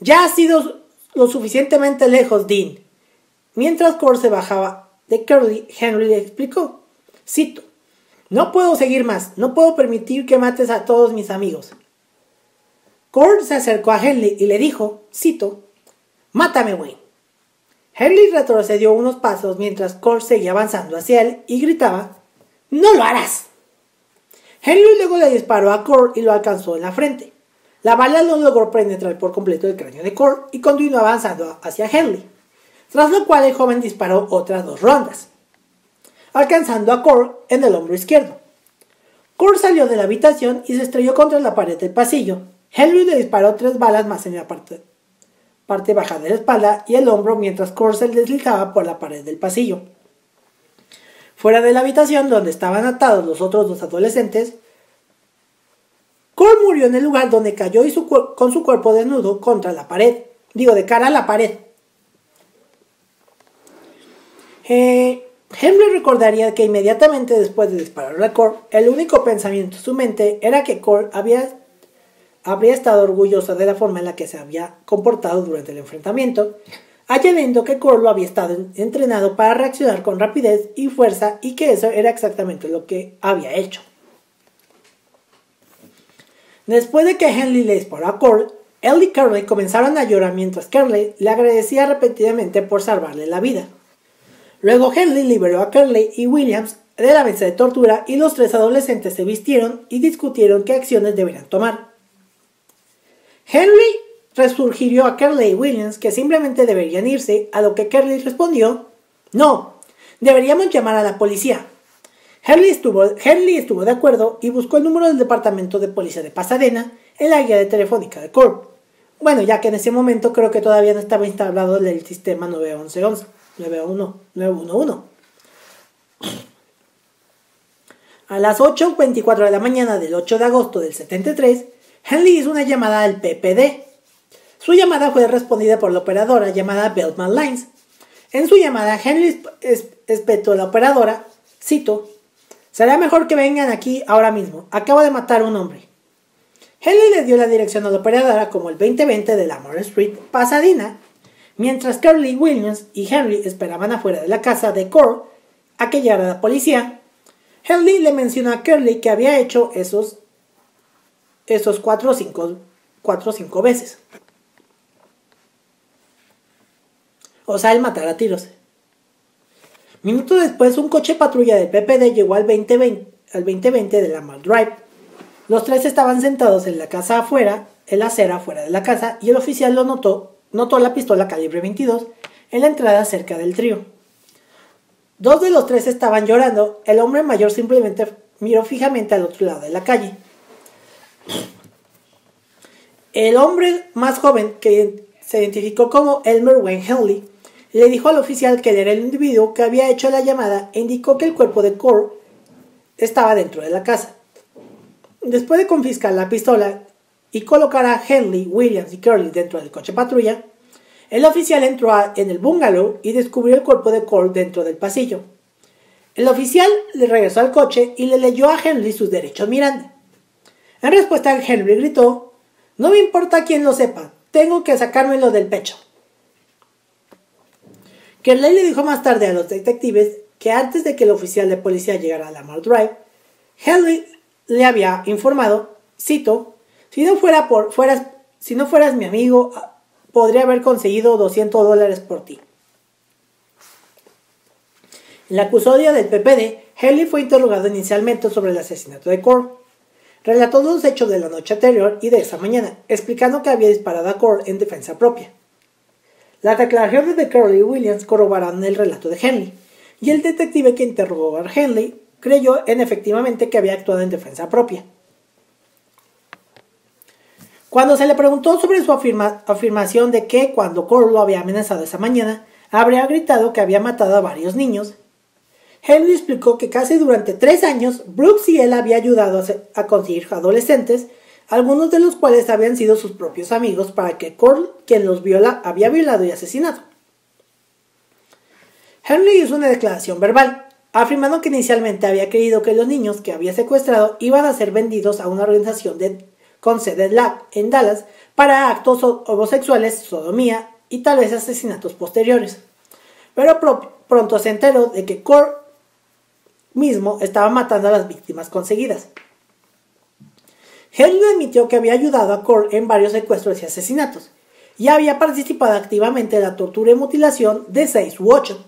«Ya has ido lo suficientemente lejos, Dean». Mientras Cole se bajaba de Curly, Henry le explicó, cito, «No puedo seguir más, no puedo permitir que mates a todos mis amigos». Cole se acercó a Henry y le dijo, cito, «Mátame, Wayne». Henry retrocedió unos pasos mientras Cole seguía avanzando hacia él y gritaba, «¡No lo harás!». Henry luego le disparó a Cole y lo alcanzó en la frente. La bala no logró penetrar por completo el cráneo de Cole y continuó avanzando hacia Henry, tras lo cual el joven disparó otras 2 rondas, alcanzando a Cole en el hombro izquierdo. Cole salió de la habitación y se estrelló contra la pared del pasillo. Henry le disparó 3 balas más en la parte baja de la espalda y el hombro mientras Cole se deslizaba por la pared del pasillo. Fuera de la habitación donde estaban atados los otros 2 adolescentes, Cole murió en el lugar donde cayó con su cuerpo desnudo contra la pared. De cara a la pared. Henry recordaría que inmediatamente después de dispararle a Cole, el único pensamiento en su mente era que Cole habría estado orgulloso de la forma en la que se había comportado durante el enfrentamiento, añadiendo que Cole lo había estado entrenado para reaccionar con rapidez y fuerza y que eso era exactamente lo que había hecho. Después de que Henry le disparó a Cole, él y Curly comenzaron a llorar mientras Curly le agradecía repetidamente por salvarle la vida. Luego Henley liberó a Curley y Williams de la mesa de tortura y los tres adolescentes se vistieron y discutieron qué acciones deberían tomar. Henry sugirió a Curley y Williams que simplemente deberían irse, a lo que Curley respondió: no, deberíamos llamar a la policía. Henley estuvo de acuerdo y buscó el número del departamento de policía de Pasadena en la guía de telefónica de Core. Bueno, ya que en ese momento creo que todavía no estaba instalado el sistema 911. A las 8:24 de la mañana del 8 de agosto del 73, Henley hizo una llamada al PPD. Su llamada fue respondida por la operadora llamada Beltman Lines. En su llamada, Henley espetó a la operadora, cito: será mejor que vengan aquí ahora mismo, acabo de matar a un hombre. Henley le dio la dirección a la operadora como el 2020 de la Lamar Street, Pasadena, mientras Curley Williams y Henry esperaban afuera de la casa de Core a que llegara la policía. Henley le mencionó a Curley que había hecho esos 4 o 5 veces. O sea, el matar a tiros. Minutos después, un coche patrulla del PPD llegó al 2020 de la Lamar Drive. Los tres estaban sentados en la casa afuera, en la acera afuera de la casa, y el oficial notó la pistola calibre 22 en la entrada cerca del trío. Dos de los tres estaban llorando. El hombre mayor simplemente miró fijamente al otro lado de la calle. El hombre más joven, que se identificó como Elmer Wayne Henley, le dijo al oficial que él era el individuo que había hecho la llamada e indicó que el cuerpo de Core estaba dentro de la casa. Después de confiscar la pistola y colocar a Henley, Williams y Curley dentro del coche patrulla, el oficial entró en el bungalow y descubrió el cuerpo de Core dentro del pasillo. El oficial le regresó al coche y le leyó a Henley sus derechos Miranda. En respuesta, Henley gritó: no me importa quién lo sepa, tengo que sacármelo del pecho. Curley le dijo más tarde a los detectives que antes de que el oficial de policía llegara a la Lamar Drive, Henley le había informado, cito: si no fueras mi amigo, podría haber conseguido $200 por ti. En la custodia del PPD, Henley fue interrogado inicialmente sobre el asesinato de Core. Relató los hechos de la noche anterior y de esa mañana, explicando que había disparado a Core en defensa propia. Las declaraciones de Curley y Williams corroboraron el relato de Henley, y el detective que interrogó a Henley creyó efectivamente que había actuado en defensa propia. Cuando se le preguntó sobre su afirmación de que cuando Core lo había amenazado esa mañana, habría gritado que había matado a varios niños, Henley explicó que casi durante 3 años Brooks y él había ayudado a conseguir adolescentes, algunos de los cuales habían sido sus propios amigos, para que Core, quien los había violado y asesinado. Henley hizo una declaración verbal, afirmando que inicialmente había creído que los niños que había secuestrado iban a ser vendidos a una organización con sede en Dallas para actos homosexuales, sodomía y tal vez asesinatos posteriores. Pero pronto se enteró de que Core mismo estaba matando a las víctimas conseguidas. Henley admitió que había ayudado a Core en varios secuestros y asesinatos, y había participado activamente en la tortura y mutilación de 6 u 8.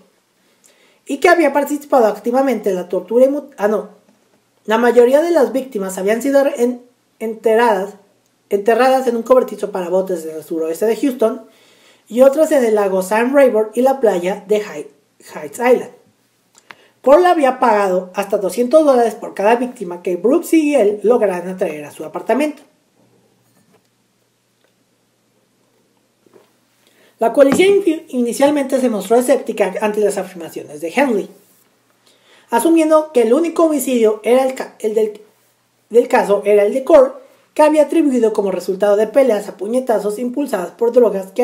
Y que había participado activamente en la tortura y La mayoría de las víctimas habían sido enterradas en un cobertizo para botes en el suroeste de Houston, y otras en el lago Sam Rayburn y la playa de Heights Island. Core le había pagado hasta $200 por cada víctima que Brooks y él lograran atraer a su apartamento. La policía inicialmente se mostró escéptica ante las afirmaciones de Henley, asumiendo que el único homicidio del caso era el de Core, que había atribuido como resultado de peleas a puñetazos impulsadas por drogas que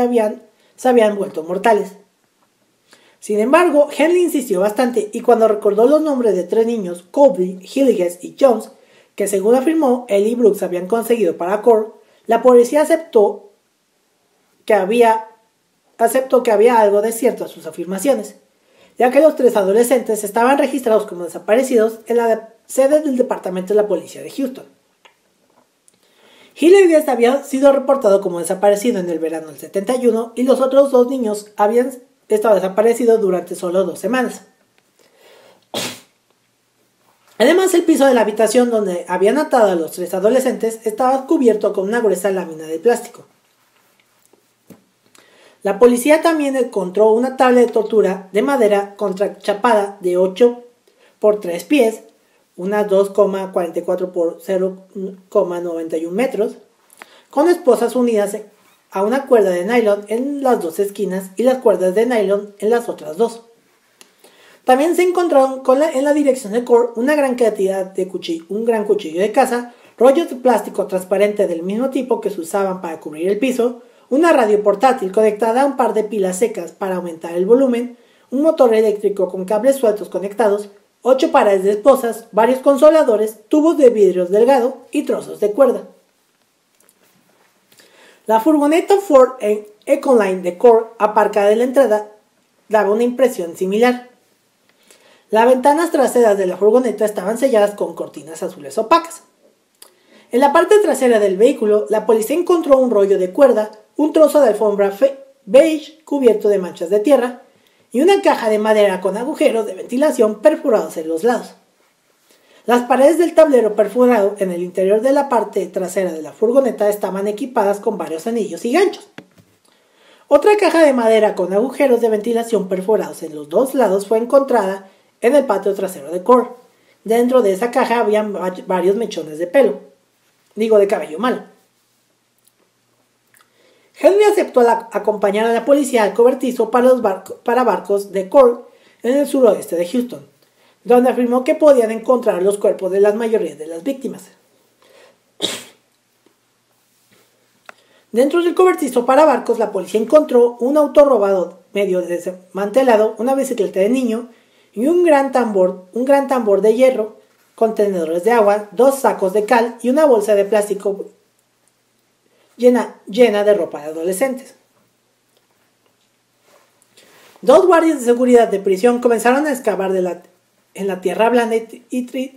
se habían vuelto mortales. Sin embargo, Henley insistió bastante, y cuando recordó los nombres de 3 niños, Colby, Hilliges y Jones, que según afirmó él y Brooks habían conseguido para Core, la policía aceptó que había algo de cierto a sus afirmaciones, ya que los 3 adolescentes estaban registrados como desaparecidos en la sede del Departamento de la Policía de Houston. Hilliges había sido reportado como desaparecido en el verano del 71 y los otros 2 niños estaba desaparecido durante solo 2 semanas. Además, el piso de la habitación donde habían atado a los 3 adolescentes estaba cubierto con una gruesa lámina de plástico. La policía también encontró una tabla de tortura de madera contrachapada de 8 por 3 pies, unas 2,44 por 0,91 metros, con esposas unidas a una cuerda de nylon en las 2 esquinas y las cuerdas de nylon en las otras 2. También se encontraron en la dirección de Core una gran cantidad de un gran cuchillo de caza, rollos de plástico transparente del mismo tipo que se usaban para cubrir el piso, una radio portátil conectada a un par de pilas secas para aumentar el volumen, un motor eléctrico con cables sueltos conectados, 8 pares de esposas, varios consoladores, tubos de vidrio delgado y trozos de cuerda. La furgoneta Ford Econoline de Core, aparcada en la entrada, daba una impresión similar. Las ventanas traseras de la furgoneta estaban selladas con cortinas azules opacas. En la parte trasera del vehículo, la policía encontró un rollo de cuerda, un trozo de alfombra beige cubierto de manchas de tierra y una caja de madera con agujeros de ventilación perforados en los lados. Las paredes del tablero perforado en el interior de la parte trasera de la furgoneta estaban equipadas con varios anillos y ganchos. Otra caja de madera con agujeros de ventilación perforados en los 2 lados fue encontrada en el patio trasero de Core. Dentro de esa caja había varios mechones de de cabello malo. Henry aceptó acompañar a la policía al cobertizo para barcos de Core en el suroeste de Houston, donde afirmó que podían encontrar los cuerpos de la mayoría de las víctimas. Dentro del cobertizo para barcos, la policía encontró un auto robado medio desmantelado, una bicicleta de niño y un gran tambor de hierro, contenedores de agua, 2 sacos de cal y una bolsa de plástico llena de ropa de adolescentes. 2 guardias de seguridad de prisión comenzaron a excavar en la tierra blanda y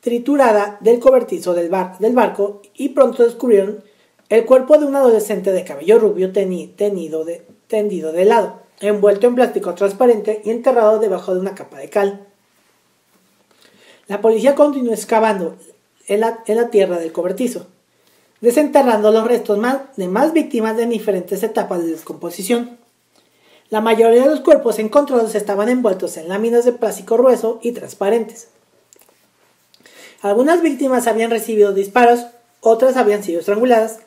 triturada del cobertizo del barco y pronto descubrieron el cuerpo de un adolescente de cabello rubio tendido de lado, envuelto en plástico transparente y enterrado debajo de una capa de cal. La policía continuó excavando en la tierra del cobertizo, desenterrando los restos de más víctimas de diferentes etapas de descomposición. La mayoría de los cuerpos encontrados estaban envueltos en láminas de plástico grueso y transparentes. Algunas víctimas habían recibido disparos, otras habían sido estranguladas.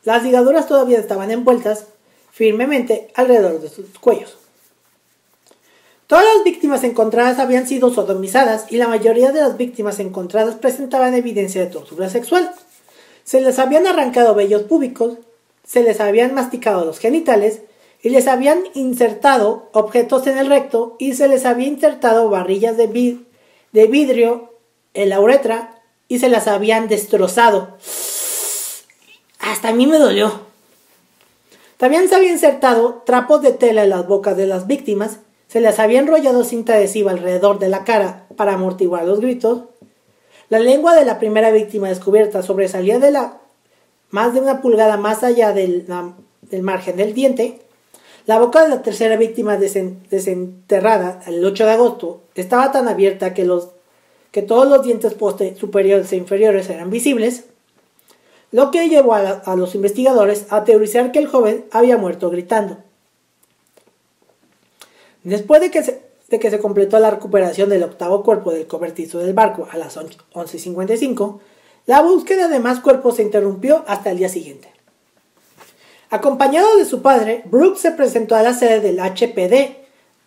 Las ligaduras todavía estaban envueltas firmemente alrededor de sus cuellos. Todas las víctimas encontradas habían sido sodomizadas y la mayoría de las víctimas encontradas presentaban evidencia de tortura sexual. Se les habían arrancado vellos púbicos, se les habían masticado los genitales y les habían insertado objetos en el recto y se les había insertado barrillas de vidrio en la uretra y se las habían destrozado. Hasta a mí me dolió. También se había insertado trapos de tela en las bocas de las víctimas, se les había enrollado cinta adhesiva alrededor de la cara para amortiguar los gritos. La lengua de la primera víctima descubierta sobresalía más de 1 pulgada más allá del margen del diente. La boca de la tercera víctima desenterrada el 8 de agosto estaba tan abierta que todos los dientes superiores e inferiores eran visibles, lo que llevó a los investigadores a teorizar que el joven había muerto gritando. Después de que se completó la recuperación del 8º cuerpo del cobertizo del barco a las 11:55, la búsqueda de más cuerpos se interrumpió hasta el día siguiente. Acompañado de su padre, Brooks se presentó a la sede del HPD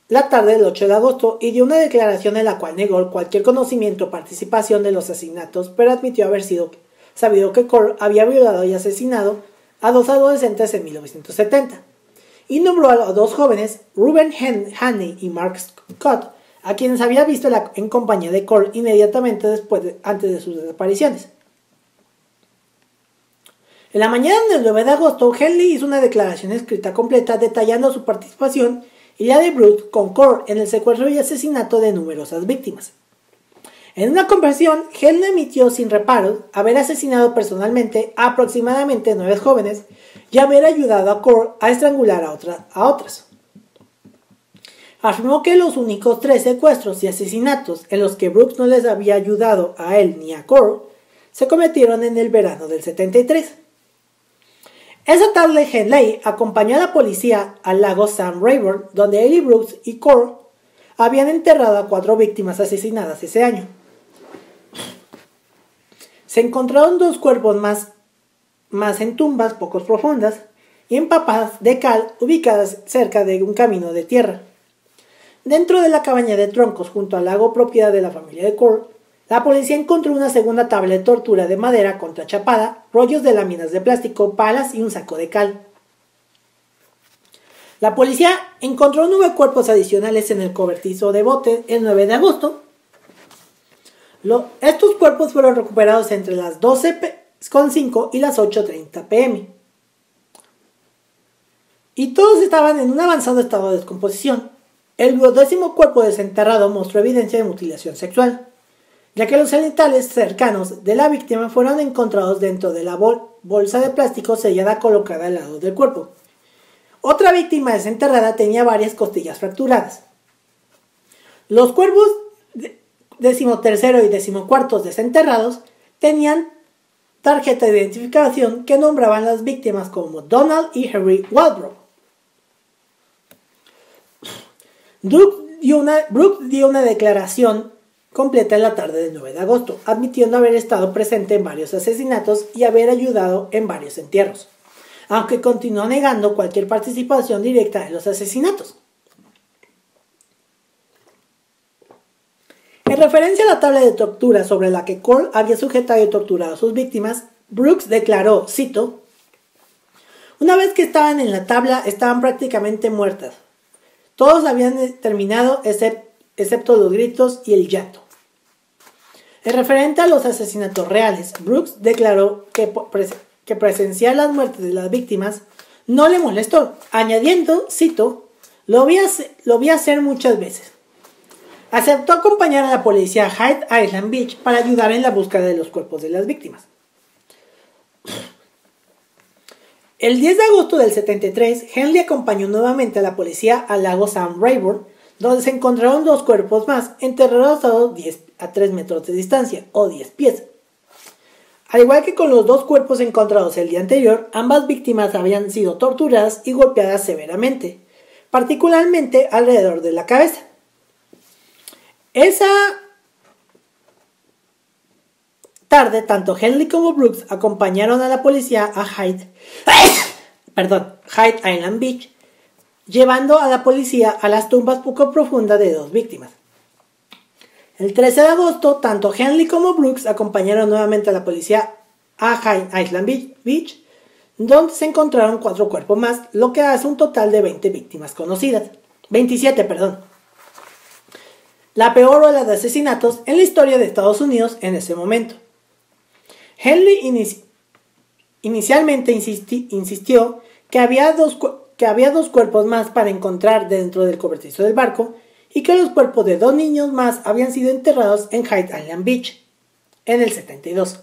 la tarde del 8 de agosto y dio una declaración en la cual negó cualquier conocimiento o participación de los asesinatos, pero admitió haber sabido que Core había violado y asesinado a 2 adolescentes en 1970. Y nombró a 2 jóvenes, Ruben Haney y Mark Scott, a quienes había visto en compañía de Core inmediatamente antes de sus desapariciones. En la mañana del 9 de agosto, Henley hizo una declaración escrita completa detallando su participación y la de Brooks con Core en el secuestro y asesinato de numerosas víctimas. En una conversión, Henley admitió sin reparos haber asesinado personalmente a aproximadamente 9 jóvenes y haber ayudado a Core a estrangular a otras. afirmó que los únicos 3 secuestros y asesinatos en los que Brooks no les había ayudado a él ni a Cole se cometieron en el verano del 73. Esa tarde Henley acompañó a la policía al lago Sam Rayburn, donde Ellie Brooks y Cole habían enterrado a 4 víctimas asesinadas ese año. Se encontraron 2 cuerpos más en tumbas poco profundas y empapadas de cal ubicadas cerca de un camino de tierra. Dentro de la cabaña de troncos junto al lago propiedad de la familia de Cole, la policía encontró una segunda tabla de tortura de madera contrachapada, rollos de láminas de plástico, palas y un saco de cal. La policía encontró 9 cuerpos adicionales en el cobertizo de bote el 9 de agosto. Estos cuerpos fueron recuperados entre las 12:05 y las 8:30 p.m. Y todos estaban en un avanzado estado de descomposición. El 10º cuerpo desenterrado mostró evidencia de mutilación sexual, ya que los genitales cercanos de la víctima fueron encontrados dentro de la bolsa de plástico sellada colocada al lado del cuerpo. Otra víctima desenterrada tenía varias costillas fracturadas. Los cuerpos 13º y 14º desenterrados tenían tarjeta de identificación que nombraban las víctimas como Donald y Harry Waldrop. Brooks dio una declaración completa en la tarde del 9 de agosto, admitiendo haber estado presente en varios asesinatos y haber ayudado en varios entierros, aunque continuó negando cualquier participación directa en los asesinatos. En referencia a la tabla de tortura sobre la que Cole había sujetado y torturado a sus víctimas, Brooks declaró, cito, «Una vez que estaban en la tabla, estaban prácticamente muertas. Todos habían terminado excepto los gritos y el llanto». En referente a los asesinatos reales, Brooks declaró que presenciar las muertes de las víctimas no le molestó, añadiendo, cito, lo vi hacer muchas veces. Aceptó acompañar a la policía a Hyde Island Beach para ayudar en la búsqueda de los cuerpos de las víctimas. El 10 de agosto del 73, Henley acompañó nuevamente a la policía al lago Sam Rayburn, donde se encontraron 2 cuerpos más enterrados a 3 metros de distancia, o 10 pies. Al igual que con los 2 cuerpos encontrados el día anterior, ambas víctimas habían sido torturadas y golpeadas severamente, particularmente alrededor de la cabeza. Esa tarde, tanto Henley como Brooks acompañaron a la policía a Hyde Island Beach, llevando a la policía a las tumbas poco profundas de 2 víctimas. El 13 de agosto, tanto Henley como Brooks acompañaron nuevamente a la policía a Hyde Island Beach, donde se encontraron 4 cuerpos más, lo que hace un total de 27, la peor ola de asesinatos en la historia de Estados Unidos en ese momento. Henley inicialmente insistió que había dos cuerpos más para encontrar dentro del cobertizo del barco y que los cuerpos de 2 niños más habían sido enterrados en Hyde Island Beach en el 72.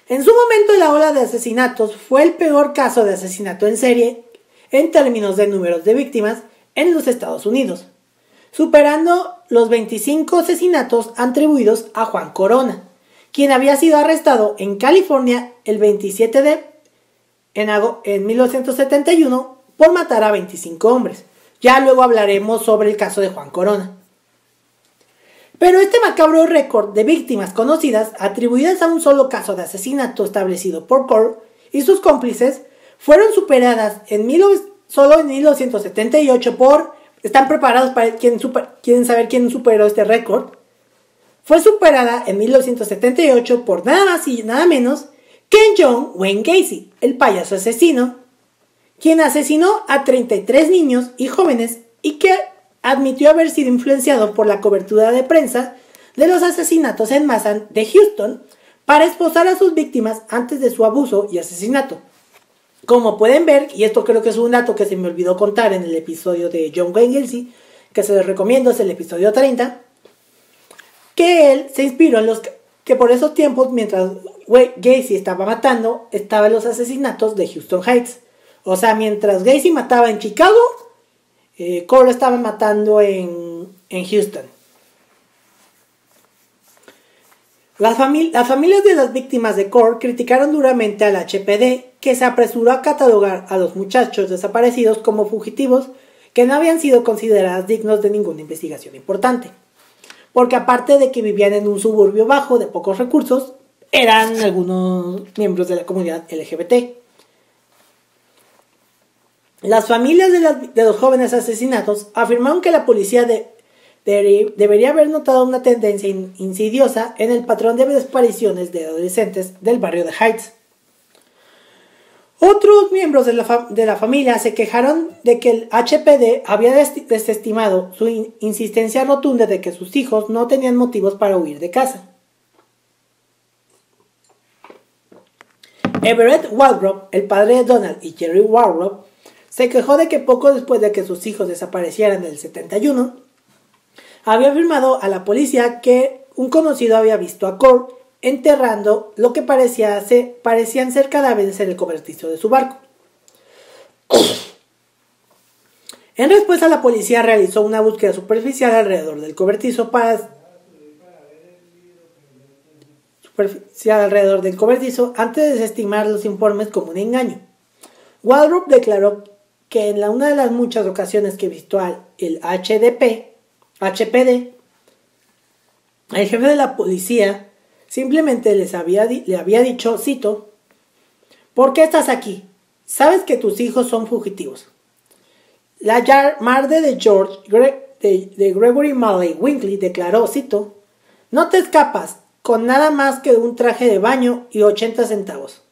En su momento, la ola de asesinatos fue el peor caso de asesinato en serie en términos de números de víctimas en los Estados Unidos, superando los 25 asesinatos atribuidos a Juan Corona, quien había sido arrestado en California el 27 en 1971 por matar a 25 hombres. Ya luego hablaremos sobre el caso de Juan Corona. Pero este macabro récord de víctimas conocidas atribuidas a un solo caso de asesinato establecido por Cole y sus cómplices fueron superadas solo en 1978 por... ¿Están preparados para quieren saber quién superó este récord? Fue superada en 1978 por nada más y nada menos que John Wayne Gacy, el payaso asesino, quien asesinó a 33 niños y jóvenes y que admitió haber sido influenciado por la cobertura de prensa de los asesinatos en masa de Houston para esposar a sus víctimas antes de su abuso y asesinato. Como pueden ver, y esto creo que es un dato que se me olvidó contar en el episodio de John Wayne Gacy, que se les recomiendo, es el episodio 30, que él se inspiró en que por esos tiempos, mientras Gacy estaba matando, estaban los asesinatos de Houston Heights. O sea, mientras Gacy mataba en Chicago, Cole estaba matando en Houston. Las familias de las víctimas de Cole criticaron duramente al HPD, que se apresuró a catalogar a los muchachos desaparecidos como fugitivos que no habían sido considerados dignos de ninguna investigación importante, porque aparte de que vivían en un suburbio bajo de pocos recursos, eran algunos miembros de la comunidad LGBT. Las familias de los jóvenes asesinados afirmaron que la policía debería haber notado una tendencia insidiosa en el patrón de desapariciones de adolescentes del barrio de Heights. Otros miembros de la familia se quejaron de que el HPD había desestimado su insistencia rotunda de que sus hijos no tenían motivos para huir de casa. Everett Waldrop, el padre de Donald y Jerry Waldrop, se quejó de que poco después de que sus hijos desaparecieran en el 71, había afirmado a la policía que un conocido había visto a Cole enterrando lo que parecían ser cadáveres en el cobertizo de su barco. En respuesta, la policía realizó una búsqueda superficial alrededor del cobertizo antes de desestimar los informes como un engaño. Waldrop declaró que en una de las muchas ocasiones que visitó el HPD, el jefe de la policía simplemente le había dicho, cito, ¿por qué estás aquí? Sabes que tus hijos son fugitivos. La madre de Gregory Malley Winkley declaró, cito, no te escapas con nada más que un traje de baño y 80 centavos.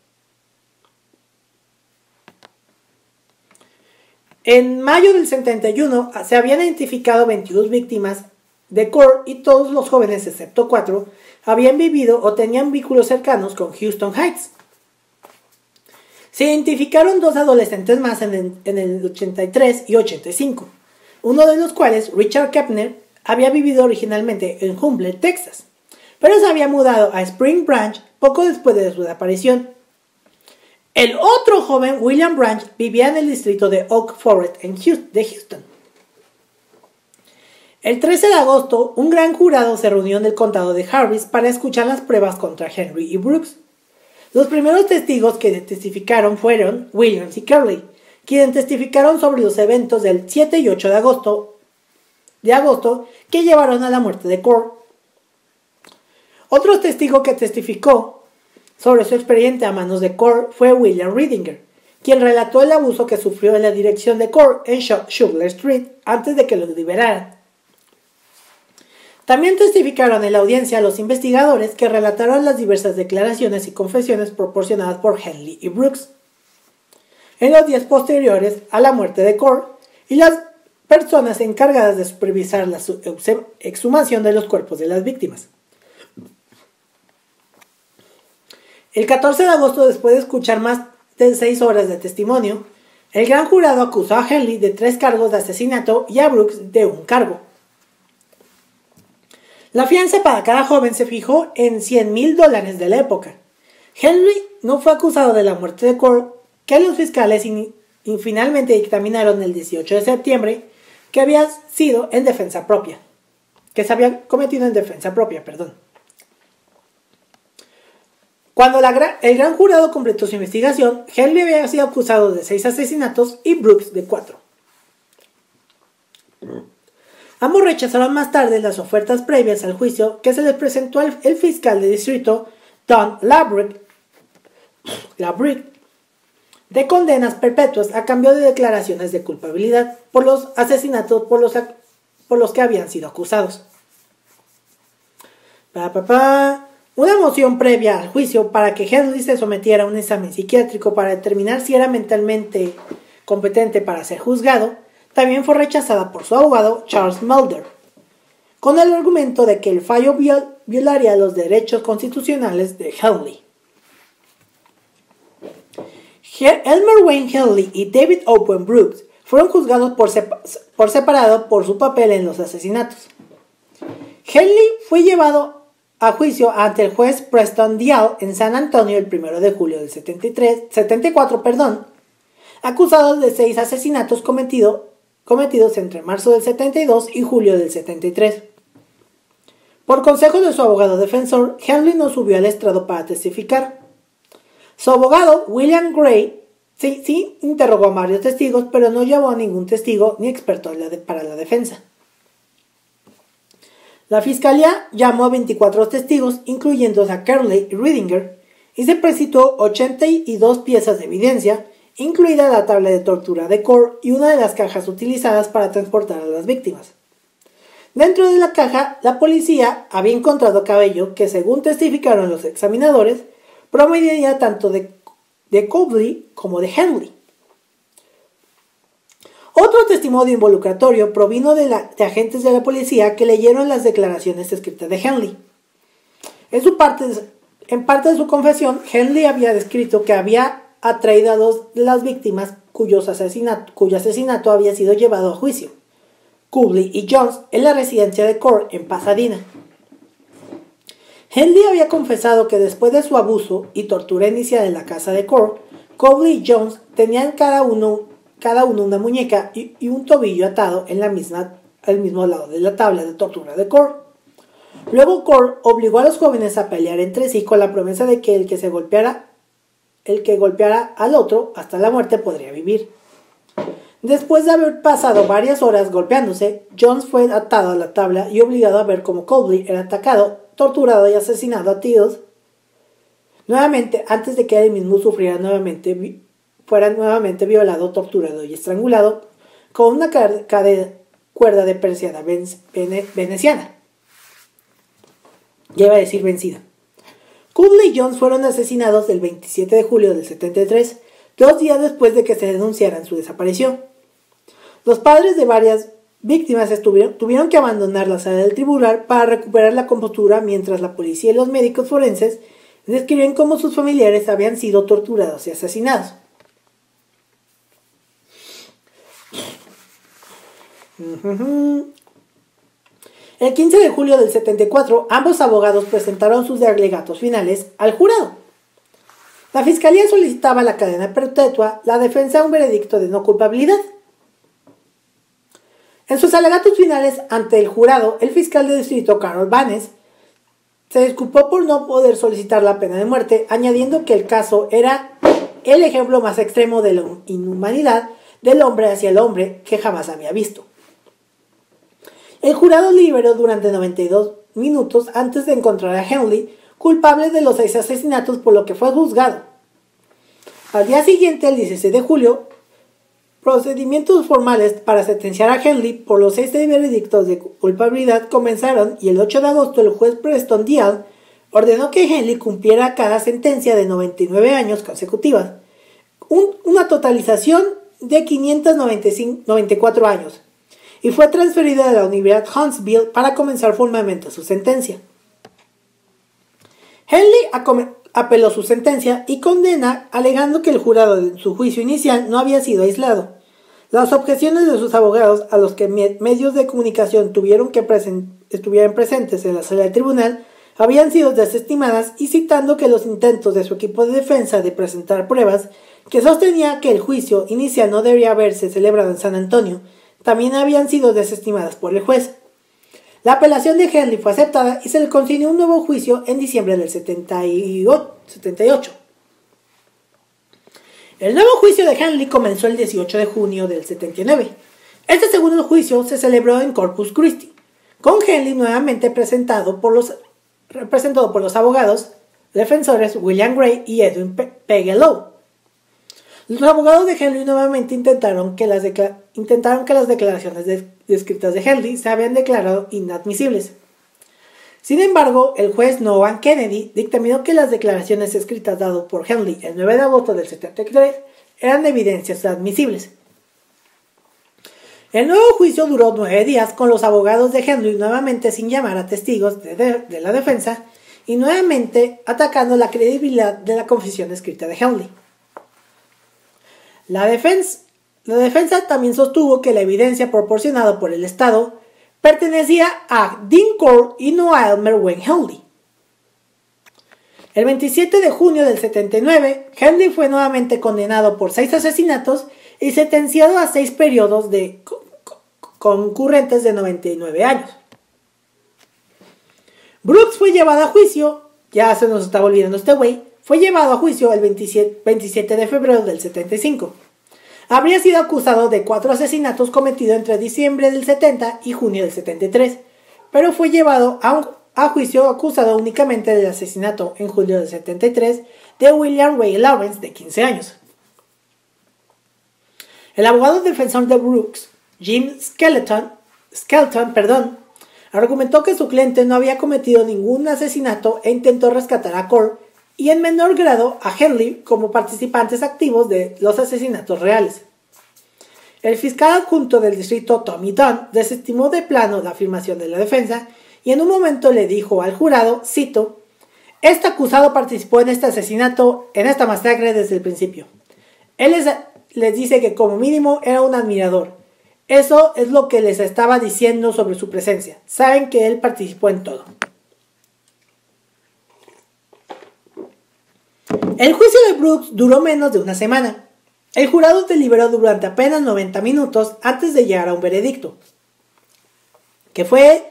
En mayo del 71 se habían identificado 22 víctimas de Cole y todos los jóvenes, excepto 4, habían vivido o tenían vínculos cercanos con Houston Heights. Se identificaron 2 adolescentes más en el 83 y 85, uno de los cuales, Richard Kepner, había vivido originalmente en Humble, Texas, pero se había mudado a Spring Branch poco después de su desaparición. El otro joven, William Branch, vivía en el distrito de Oak Forest de Houston. El 13 de agosto, un gran jurado se reunió en el condado de Harris para escuchar las pruebas contra Henry y Brooks. Los primeros testigos que testificaron fueron Williams y Curley, quienes testificaron sobre los eventos del 7 y 8 de agosto que llevaron a la muerte de Cole. Otro testigo que testificó sobre su experiencia a manos de Cole fue William Ridinger, quien relató el abuso que sufrió en la dirección de Cole en Sugar Street antes de que lo liberaran. También testificaron en la audiencia los investigadores que relataron las diversas declaraciones y confesiones proporcionadas por Henley y Brooks en los días posteriores a la muerte de Cole y las personas encargadas de supervisar la exhumación de los cuerpos de las víctimas. El 14 de agosto, después de escuchar más de 6 horas de testimonio, el gran jurado acusó a Henley de 3 cargos de asesinato y a Brooks de 1 cargo. La fianza para cada joven se fijó en $100,000 de la época. Henry no fue acusado de la muerte de Cole, que los fiscales finalmente dictaminaron el 18 de septiembre que había sido en defensa propia, que se había cometido en defensa propia, perdón. Cuando el gran jurado completó su investigación, Henry había sido acusado de 6 asesinatos y Brooks de 4. Ambos rechazaron más tarde las ofertas previas al juicio que se les presentó al fiscal de distrito Don Labrick de condenas perpetuas a cambio de declaraciones de culpabilidad por los asesinatos por los que habían sido acusados. Una moción previa al juicio para que Henley se sometiera a un examen psiquiátrico para determinar si era mentalmente competente para ser juzgado también fue rechazada por su abogado Charles Mulder, con el argumento de que el fallo violaría los derechos constitucionales de Henley. Elmer Wayne Henley y David Owen Brooks fueron juzgados por separado por su papel en los asesinatos. Henley fue llevado a juicio ante el juez Preston Dial en San Antonio el 1 de julio del 74, acusado de 6 asesinatos cometidos cometidos entre marzo del 72 y julio del 73. Por consejo de su abogado defensor, Henley no subió al estrado para testificar. Su abogado, William Gray, sí interrogó a varios testigos, pero no llevó a ningún testigo ni experto para la defensa. La fiscalía llamó a 24 testigos, incluyendo a Carley y Ridinger, y se presentó 82 piezas de evidencia, incluida la tabla de tortura de Core y una de las cajas utilizadas para transportar a las víctimas. Dentro de la caja, la policía había encontrado cabello que, según testificaron los examinadores, provenía tanto de Cobley como de Henley. Otro testimonio involucratorio provino de agentes de la policía que leyeron las declaraciones escritas de Henley. En parte de su confesión, Henley había descrito que había atraído a dos de las víctimas cuyo asesinato había sido llevado a juicio, Cobley y Jones, en la residencia de Core en Pasadena. Henley había confesado que después de su abuso y tortura inicial en la casa de Core, Cobley y Jones tenían cada uno una muñeca y un tobillo atado al mismo lado de la tabla de tortura de Core. Luego Core obligó a los jóvenes a pelear entre sí con la promesa de que el que golpeara al otro hasta la muerte podría vivir. Después de haber pasado varias horas golpeándose, Jones fue atado a la tabla y obligado a ver cómo Cobley era atacado, torturado y asesinado a tiros nuevamente antes de que él mismo fuera nuevamente violado, torturado y estrangulado con una cuerda de persiana veneciana. Ya iba a decir vencida. Cobley y Jones fueron asesinados el 27 de julio del 73, 2 días después de que se denunciaran su desaparición. Los padres de varias víctimas tuvieron que abandonar la sala del tribunal para recuperar la compostura mientras la policía y los médicos forenses describen cómo sus familiares habían sido torturados y asesinados. El 15 de julio del 74, ambos abogados presentaron sus alegatos finales al jurado. La fiscalía solicitaba la cadena perpetua, la defensa un veredicto de no culpabilidad. En sus alegatos finales ante el jurado, el fiscal de distrito Carol Banes se disculpó por no poder solicitar la pena de muerte, añadiendo que el caso era el ejemplo más extremo de la inhumanidad del hombre hacia el hombre que jamás había visto. El jurado liberó durante 92 minutos antes de encontrar a Henley culpable de los 6 asesinatos, por lo que fue juzgado. Al día siguiente, el 16 de julio, procedimientos formales para sentenciar a Henley por los 6 veredictos de culpabilidad comenzaron y el 8 de agosto el juez Preston Dial ordenó que Henley cumpliera cada sentencia de 99 años consecutivas, una totalización de 594 años, y fue transferido a la Universidad Huntsville para comenzar formalmente su sentencia. Henley apeló su sentencia y condena, alegando que el jurado en su juicio inicial no había sido aislado. Las objeciones de sus abogados, a los que medios de comunicación estuvieran presentes en la sala del tribunal, habían sido desestimadas, y citando que los intentos de su equipo de defensa de presentar pruebas que sostenía que el juicio inicial no debería haberse celebrado en San Antonio, también habían sido desestimadas por el juez. La apelación de Henley fue aceptada y se le concedió un nuevo juicio en diciembre del 78. El nuevo juicio de Henley comenzó el 18 de junio del 79. Este segundo juicio se celebró en Corpus Christi, con Henley nuevamente representado por los abogados defensores William Gray y Edwin Pegelow. Los abogados de Henley nuevamente intentaron que las declaraciones descritas de Henley se habían declarado inadmisibles. Sin embargo, el juez Noah Kennedy dictaminó que las declaraciones escritas dadas por Henley el 9 de agosto del 73 eran evidencias admisibles. El nuevo juicio duró 9 días, con los abogados de Henley nuevamente sin llamar a testigos de la defensa y nuevamente atacando la credibilidad de la confesión escrita de Henley. La defensa también sostuvo que la evidencia proporcionada por el Estado pertenecía a Dean Core y no a Elmer Wayne Henley. El 27 de junio del 79, Henley fue nuevamente condenado por 6 asesinatos y sentenciado a 6 periodos de concurrentes de 99 años. Brooks fue llevado a juicio, ya se nos está volviendo este güey, fue llevado a juicio el 27 de febrero del 75. Habría sido acusado de 4 asesinatos cometidos entre diciembre del 70 y junio del 73, pero fue llevado a juicio acusado únicamente del asesinato en julio del 73 de William Ray Lawrence, de 15 años. El abogado defensor de Brooks, Jim Skelton, argumentó que su cliente no había cometido ningún asesinato e intentó rescatar a Cole y en menor grado a Henley como participantes activos de los asesinatos reales. El fiscal adjunto del distrito, Tommy Dunn, desestimó de plano la afirmación de la defensa y en un momento le dijo al jurado, cito, «Este acusado participó en este asesinato, en esta masacre desde el principio. Él les dice que como mínimo era un admirador. Eso es lo que les estaba diciendo sobre su presencia. Saben que él participó en todo». El juicio de Brooks duró menos de una semana. El jurado deliberó durante apenas 90 minutos antes de llegar a un veredicto, que fue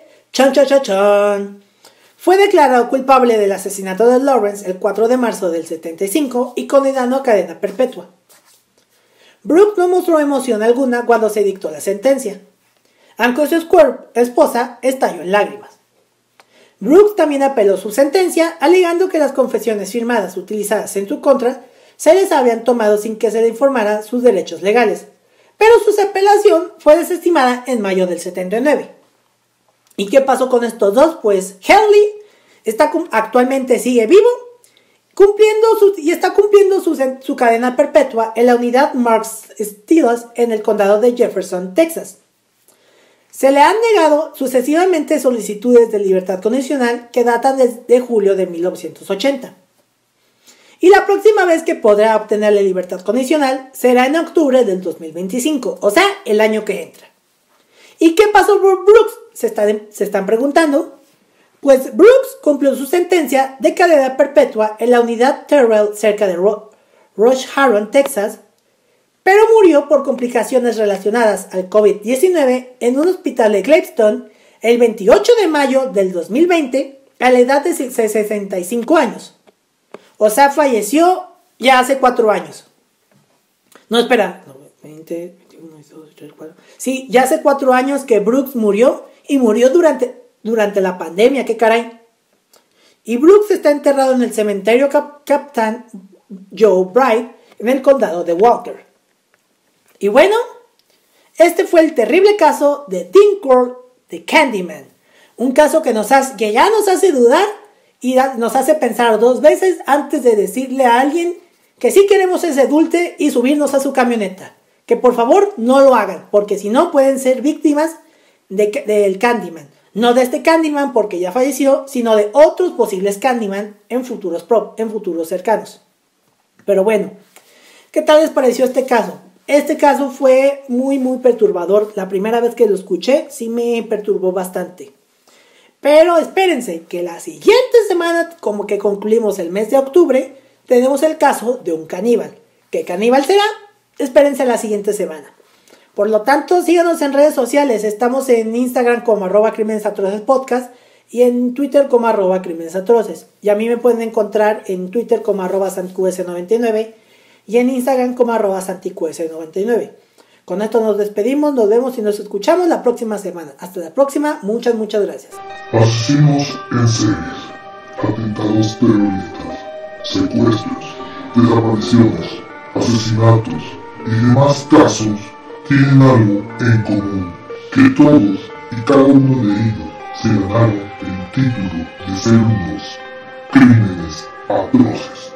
Fue declarado culpable del asesinato de Lawrence el 4 de marzo del 75 y condenado a cadena perpetua. Brooks no mostró emoción alguna cuando se dictó la sentencia, aunque su esposa estalló en lágrimas. Brooks también apeló su sentencia, alegando que las confesiones firmadas utilizadas en su contra se les habían tomado sin que se le informara sus derechos legales, pero su apelación fue desestimada en mayo del 79. ¿Y qué pasó con estos dos? Pues Henley actualmente sigue vivo está cumpliendo su cadena perpetua en la unidad Mark Stiles en el condado de Jefferson, Texas. Se le han negado sucesivamente solicitudes de libertad condicional que datan desde julio de 1980. Y la próxima vez que podrá obtener la libertad condicional será en octubre del 2025, o sea, el año que entra. ¿Y qué pasó por Brooks? Se están preguntando. Pues Brooks cumplió su sentencia de cadena perpetua en la unidad Terrell cerca de Rosh Haron, Texas, pero murió por complicaciones relacionadas al COVID-19 en un hospital de Gladstone el 28 de mayo del 2020 a la edad de 65 años. O sea, falleció ya hace 4 años. No, espera. 20, 21, 22, 23, 24. Sí, ya hace 4 años que Brooks murió y murió durante la pandemia, qué caray. Y Brooks está enterrado en el cementerio Captain Joe Bright en el condado de Walker. Y bueno, este fue el terrible caso de Dean Corll de Candyman. Un caso que ya nos hace dudar y nos hace pensar 2 veces antes de decirle a alguien que sí queremos ese dulce y subirnos a su camioneta. Que por favor no lo hagan, porque si no pueden ser víctimas del Candyman. No de este Candyman porque ya falleció, sino de otros posibles Candyman en futuros cercanos. Pero bueno, ¿qué tal les pareció este caso? Este caso fue muy perturbador. La primera vez que lo escuché sí me perturbó bastante. Pero espérense que la siguiente semana, como que concluimos el mes de octubre, tenemos el caso de un caníbal. ¿Qué caníbal será? Espérense la siguiente semana. Por lo tanto, síganos en redes sociales. Estamos en Instagram como @crimenesatrocespodcast y en Twitter como @crimenesatroces. Y a mí me pueden encontrar en Twitter como @santiqs99 y en Instagram como @santiqs99. Con esto nos despedimos, nos vemos y nos escuchamos la próxima semana. Hasta la próxima, muchas gracias. Asesinos en series, atentados terroristas, secuestros, desapariciones, asesinatos y demás casos tienen algo en común, que todos y cada uno de ellos se ganaron el título de ser unos crímenes atroces.